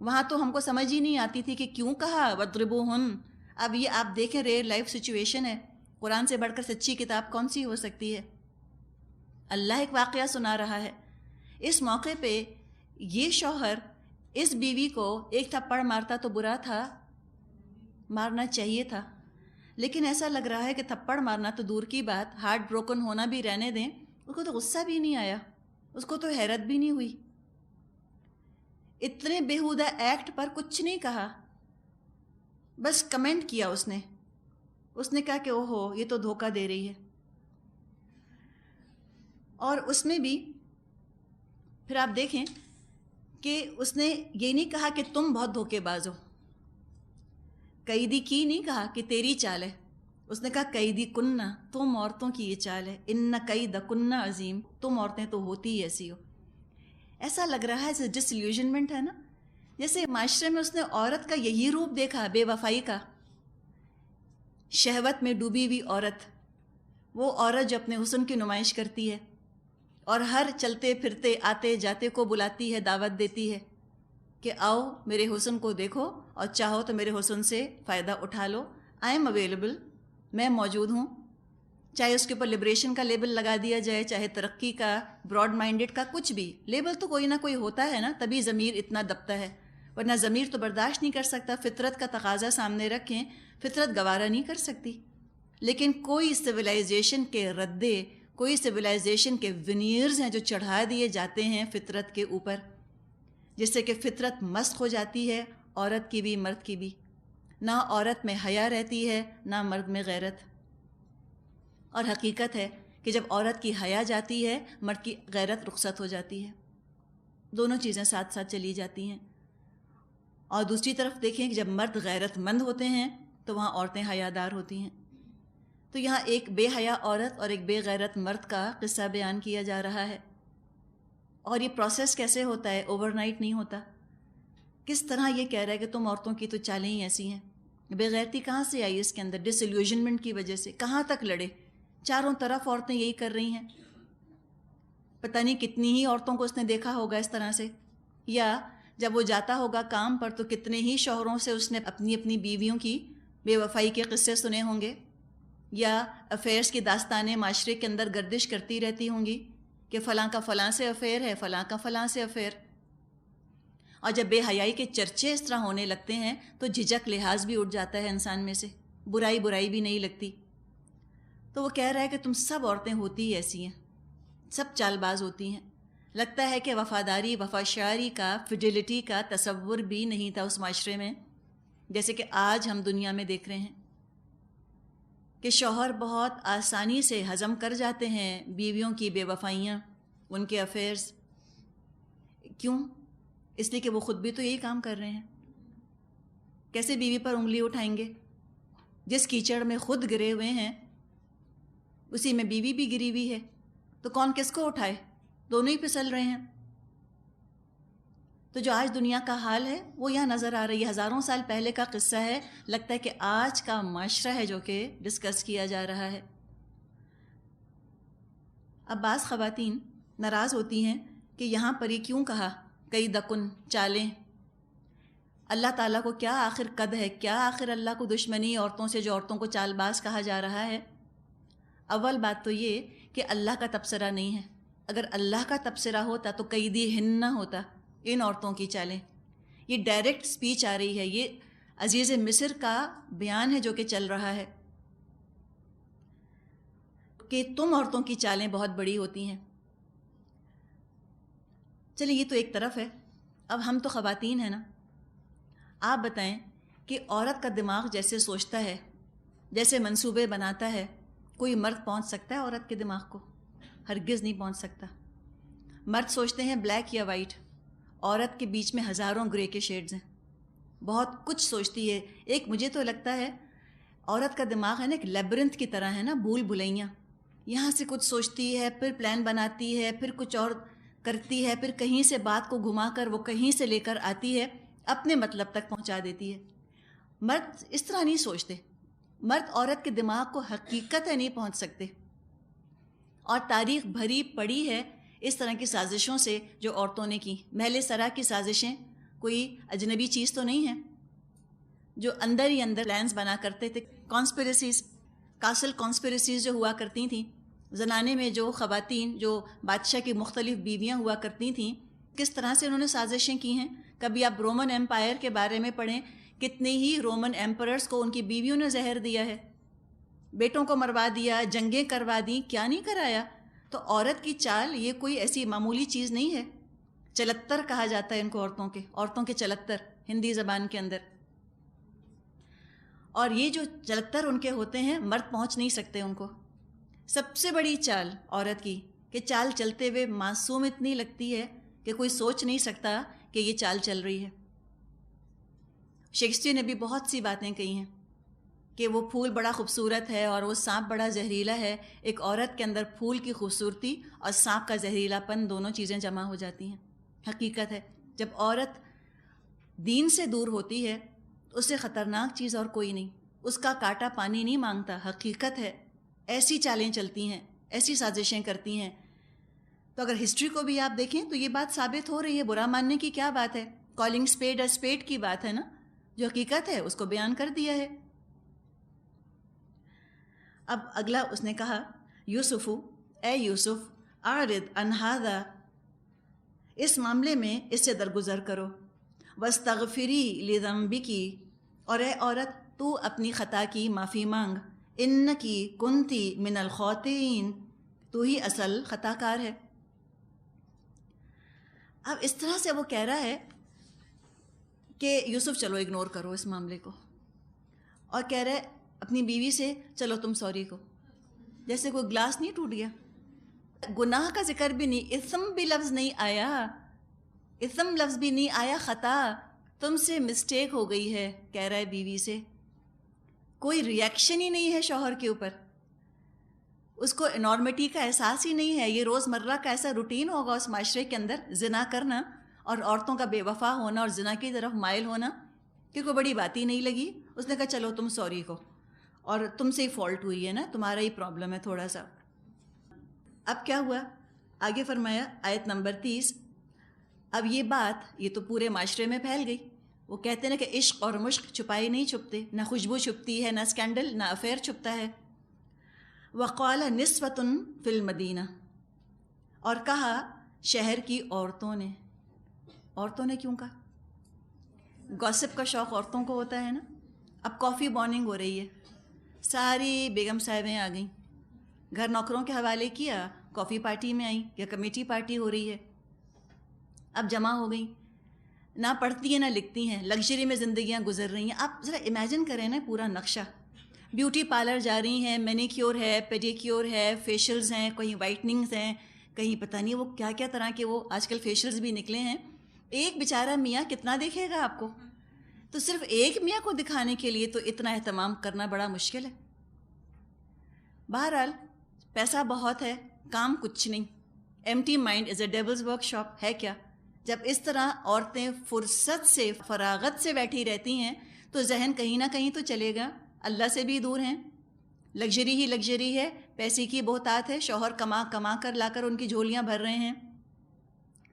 وہاں تو ہم کو سمجھ ہی نہیں آتی تھی کہ کیوں کہا وَاضْرِبُوهُنَّ. اب یہ آپ دیکھیں ریئل لائف سچویشن ہے, قرآن سے بڑھ کر سچی کتاب کون سی ہو سکتی ہے. اللہ ایک واقعہ سنا رہا ہے. اس موقع پہ یہ شوہر اس بیوی کو ایک تھپڑ مارتا تو برا تھا, مارنا چاہیے تھا, لیکن ایسا لگ رہا ہے کہ تھپڑ مارنا تو دور کی بات, ہارٹ بروکن ہونا بھی رہنے دیں, اس کو تو غصہ بھی نہیں آیا, اس کو تو حیرت بھی نہیں ہوئی. اتنے بیہودہ ایکٹ پر کچھ نہیں کہا, بس کمنٹ کیا اس نے کہا کہ اوہو یہ تو دھوکہ دے رہی ہے. اور اس میں بھی پھر آپ دیکھیں کہ اس نے یہ نہیں کہا کہ تم بہت دھوکے باز ہو, قیدی کی نہیں کہا کہ تیری چال ہے, اس نے کہا قیدی کننا, تم عورتوں کی یہ چال ہے, ان قید کننا عظیم, تم عورتیں تو ہوتی ہی ایسی ہو. ایسا لگ رہا ہے ڈس ایلیوژنمنٹ ہے نا, جیسے معاشرے میں اس نے عورت کا یہی روپ دیکھا, بے وفائی کا, شہوت میں ڈوبی ہوئی عورت, وہ عورت جو اپنے حسن کی نمائش کرتی ہے اور ہر چلتے پھرتے آتے جاتے کو بلاتی ہے, دعوت دیتی ہے کہ آؤ میرے حسن کو دیکھو اور چاہو تو میرے حسن سے فائدہ اٹھا لو, آئی ایم اویلیبل, میں موجود ہوں. چاہے اس کے اوپر لبریشن کا لیبل لگا دیا جائے, چاہے ترقی کا, براڈ مائنڈڈ کا, کچھ بھی لیبل تو کوئی نہ کوئی ہوتا ہے نا, تبھی ضمیر اتنا دبتا ہے, ورنہ ضمیر تو برداشت نہیں کر سکتا. فطرت کا تقاضا سامنے رکھیں, فطرت گوارا نہیں کر سکتی. لیکن کوئی سویلائزیشن کے ردے, کوئی سویلائزیشن کے ونیئرز ہیں جو چڑھا دیے جاتے ہیں فطرت کے اوپر, جس سے کہ فطرت مسخ ہو جاتی ہے, عورت کی بھی مرد کی بھی. نہ عورت میں حیا رہتی ہے, نہ مرد میں غیرت. اور حقیقت ہے کہ جب عورت کی حیا جاتی ہے, مرد کی غیرت رخصت ہو جاتی ہے. دونوں چیزیں ساتھ ساتھ چلی جاتی ہیں. اور دوسری طرف دیکھیں کہ جب مرد غیرت مند ہوتے ہیں تو وہاں عورتیں حیادار ہوتی ہیں. تو یہاں ایک بے حیا عورت اور ایک بے غیرت مرد کا قصہ بیان کیا جا رہا ہے. اور یہ پروسیس کیسے ہوتا ہے, اوور نائٹ نہیں ہوتا. کس طرح یہ کہہ رہا ہے کہ تم عورتوں کی تو چالیں ہی ایسی ہیں. بے غیرتی کہاں سے آئی اس کے اندر؟ ڈس ایلیوژنمنٹ کی وجہ سے. کہاں تک لڑے, چاروں طرف عورتیں یہی کر رہی ہیں. پتہ نہیں کتنی ہی عورتوں کو اس نے دیکھا ہوگا اس طرح سے, یا جب وہ جاتا ہوگا کام پر تو کتنے ہی شوہروں سے اس نے اپنی اپنی بیویوں کی بے وفائی کے قصے سنے ہوں گے, یا افیئرس کی داستانیں معاشرے کے اندر گردش کرتی رہتی ہوں گی کہ فلاں کا فلاں سے افیئر ہے, فلاں کا فلاں سے افیئر. اور جب بے حیائی کے چرچے اس طرح ہونے لگتے ہیں تو جھجک لحاظ بھی اٹھ جاتا ہے انسان میں سے, برائی بھی نہیں لگتی. تو وہ کہہ رہا ہے کہ تم سب عورتیں ہوتی ہی ایسی ہیں, سب چال باز ہوتی ہیں. لگتا ہے کہ وفاداری, وفاشاری کا, فیڈیلٹی کا تصور بھی نہیں تھا اس معاشرے میں, جیسے کہ آج ہم دنیا میں دیکھ رہے ہیں کہ شوہر بہت آسانی سے ہضم کر جاتے ہیں بیویوں کی بے وفائیاں, ان کے افیئرز. کیوں؟ اس لیے کہ وہ خود بھی تو یہی کام کر رہے ہیں. کیسے بیوی پر انگلی اٹھائیں گے؟ جس کیچڑ میں خود گرے ہوئے ہیں اسی میں بیوی بھی گری ہوئی ہے, تو کون کس کو اٹھائے؟ دونوں ہی پھسل رہے ہیں. تو جو آج دنیا کا حال ہے وہ یہاں نظر آ رہی ہے. ہزاروں سال پہلے کا قصہ ہے, لگتا ہے کہ آج کا معاشرہ ہے جو کہ ڈسکس کیا جا رہا ہے. اب بعض خواتین ناراض ہوتی ہیں کہ یہاں پر یہ کیوں کہا کئی دکن چالیں. اللہ تعالیٰ کو کیا آخر قد ہے, کیا آخر اللہ کو دشمنی عورتوں سے جو عورتوں کو چال باز کہا جا رہا ہے؟ اول بات تو یہ کہ اللہ کا تبصرہ نہیں ہے. اگر اللہ کا تبصرہ ہوتا تو قیدی ہن نہ ہوتا ان عورتوں کی چالیں. یہ ڈائریکٹ سپیچ آ رہی ہے. یہ عزیز مصر کا بیان ہے جو کہ چل رہا ہے کہ تم عورتوں کی چالیں بہت بڑی ہوتی ہیں. چلیے یہ تو ایک طرف ہے. اب ہم تو خواتین ہیں نا. آپ بتائیں کہ عورت کا دماغ جیسے سوچتا ہے، جیسے منصوبے بناتا ہے، کوئی مرد پہنچ سکتا ہے عورت کے دماغ کو؟ ہرگز نہیں پہنچ سکتا. مرد سوچتے ہیں بلیک یا وائٹ، عورت کے بیچ میں ہزاروں گرے کے شیڈز ہیں. بہت کچھ سوچتی ہے. ایک مجھے تو لگتا ہے عورت کا دماغ ہے نا ایک لیبرنتھ کی طرح ہے نا، بھول بھلائیاں. یہاں سے کچھ سوچتی ہے، پھر پلان بناتی ہے، پھر کچھ اور کرتی ہے، پھر کہیں سے بات کو گھما کر وہ کہیں سے لے کر آتی ہے، اپنے مطلب تک پہنچا دیتی ہے. مرد اس طرح نہیں سوچتے. مرد عورت کے دماغ کو حقیقت ہے نہیں پہنچ سکتے. اور تاریخ بھری پڑی ہے اس طرح کی سازشوں سے جو عورتوں نے کی. محل سرا کی سازشیں کوئی اجنبی چیز تو نہیں ہے، جو اندر ہی اندر پلانز بنا کرتے تھے. کانسپریسیز، کاسل کانسپریسیز جو ہوا کرتی تھیں، زنانے میں جو خواتین جو بادشاہ کی مختلف بیویاں ہوا کرتی تھیں، کس طرح سے انہوں نے سازشیں کی ہیں. کبھی آپ رومن ایمپائر کے بارے میں پڑھیں، کتنے ہی رومن ایمپررز کو ان کی بیویوں نے زہر دیا ہے، بیٹوں کو مروا دیا، جنگیں کروا دیں، کیا نہیں کرایا. تو عورت کی چال یہ کوئی ایسی معمولی چیز نہیں ہے. چلتر کہا جاتا ہے ان کو، عورتوں کے چلتر ہندی زبان کے اندر. اور یہ جو چلتر ان کے ہوتے ہیں مرد پہنچ نہیں سکتے ان کو. سب سے بڑی چال عورت کی کہ چال چلتے ہوئے معصوم اتنی لگتی ہے کہ کوئی سوچ نہیں سکتا کہ یہ چال چل رہی ہے. شیکسپیئر نے بھی بہت سی باتیں کہی ہیں کہ وہ پھول بڑا خوبصورت ہے اور وہ سانپ بڑا زہریلا ہے. ایک عورت کے اندر پھول کی خوبصورتی اور سانپ کا زہریلا پن دونوں چیزیں جمع ہو جاتی ہیں. حقیقت ہے جب عورت دین سے دور ہوتی ہے اس سے خطرناک چیز اور کوئی نہیں. اس کا کانٹا پانی نہیں مانگتا. حقیقت ہے ایسی چالیں چلتی ہیں، ایسی سازشیں کرتی ہیں. تو اگر ہسٹری کو بھی آپ دیکھیں تو یہ بات ثابت ہو رہی ہے. برا ماننے کی کیا بات ہے؟ کالنگ اسپیڈ اسپیڈ کی بات ہے نا. جو حقیقت ہے اس کو بیان کر دیا ہے. اب اگلا اس نے کہا، یوسف، اے یوسف، اعرض عن ھذا، اس معاملے میں اس سے درگزر کرو. واستغفری لذنبک، اور اے عورت تو اپنی خطا کی معافی مانگ. انکی کنتی من الخاطئین، تو ہی اصل خطا کار ہے. اب اس طرح سے وہ کہہ رہا ہے کہ یوسف چلو اگنور کرو اس معاملے کو، اور کہہ رہے اپنی بیوی سے چلو تم سوری کو، جیسے کوئی گلاس نہیں ٹوٹ گیا. گناہ کا ذکر بھی نہیں، اثم بھی لفظ نہیں آیا، اثم لفظ بھی نہیں آیا. خطا، تم سے مسٹیک ہو گئی ہے کہہ رہا ہے بیوی سے. کوئی ریئیکشن ہی نہیں ہے شوہر کے اوپر، اس کو انارمٹی کا احساس ہی نہیں ہے. یہ روز مرہ کا ایسا روٹین ہوگا اس معاشرے کے اندر، زنا کرنا اور عورتوں کا بے وفا ہونا اور زنا کی طرف مائل ہونا، کہ کوئی بڑی بات ہی نہیں لگی. اس نے کہا چلو تم سوری کو، اور تم سے ہی فالٹ ہوئی ہے نا، تمہارا ہی پرابلم ہے تھوڑا سا. اب کیا ہوا آگے فرمایا آیت نمبر 30. اب یہ بات یہ تو پورے معاشرے میں پھیل گئی. وہ کہتے ہیں نا کہ عشق اور مشق چھپائے نہیں چھپتے، نہ خوشبو چھپتی ہے، نہ اسکینڈل، نہ افیئر چھپتا ہے. وقال نسوۃ فی المدینہ، اور کہا شہر کی عورتوں نے. عورتوں نے کیوں کہا؟ گوسپ کا شوق عورتوں کو ہوتا ہے نا. اب کافی بارننگ ہو رہی ہے، ساری بیگم صاحبیں آ گئیں، گھر نوکروں کے حوالے کیا، کافی پارٹی میں آئیں یا کمیٹی پارٹی ہو رہی ہے. اب جمع ہو گئیں، نہ پڑھتی ہیں نہ لکھتی ہیں، لگژری میں زندگیاں گزر رہی ہیں. آپ ذرا امیجن کریں نا پورا نقشہ. بیوٹی پارلر جا رہی ہیں، مینیکیور ہے، پیڈیکیور ہے، فیشلز ہیں، کہیں وائٹننگز ہیں، کہیں پتہ نہیں وہ کیا کیا طرح کے وہ آج کل فیشلز بھی نکلے ہیں. ایک بیچارہ میاں کتنا دیکھے گا آپ کو؟ تو صرف ایک میاں کو دکھانے کے لیے تو اتنا اہتمام کرنا بڑا مشکل ہے. بہرحال پیسہ بہت ہے، کام کچھ نہیں. Empty mind is a devil's work shop ہے کیا؟ جب اس طرح عورتیں فرصت سے، فراغت سے بیٹھی رہتی ہیں تو ذہن کہیں نہ کہیں تو چلے گا. اللہ سے بھی دور ہیں، لگژری ہی لگژری ہے، پیسے کی بہتات ہے، شوہر کما کما کر لا کر ان کی جھولیاں بھر رہے ہیں،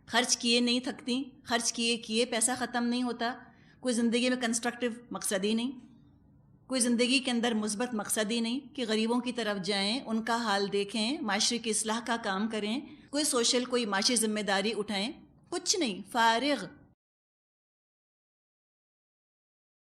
خرچ کیے نہیں تھکتی، خرچ کیے پیسہ ختم نہیں ہوتا. کوئی زندگی میں کنسٹرکٹیو مقصد ہی نہیں، کوئی زندگی کے اندر مثبت مقصد ہی نہیں کہ غریبوں کی طرف جائیں، ان کا حال دیکھیں، معاشرے کی اصلاح کا کام کریں، کوئی سوشل کوئی معاشی ذمہ داری اٹھائیں. کچھ نہیں، فارغ.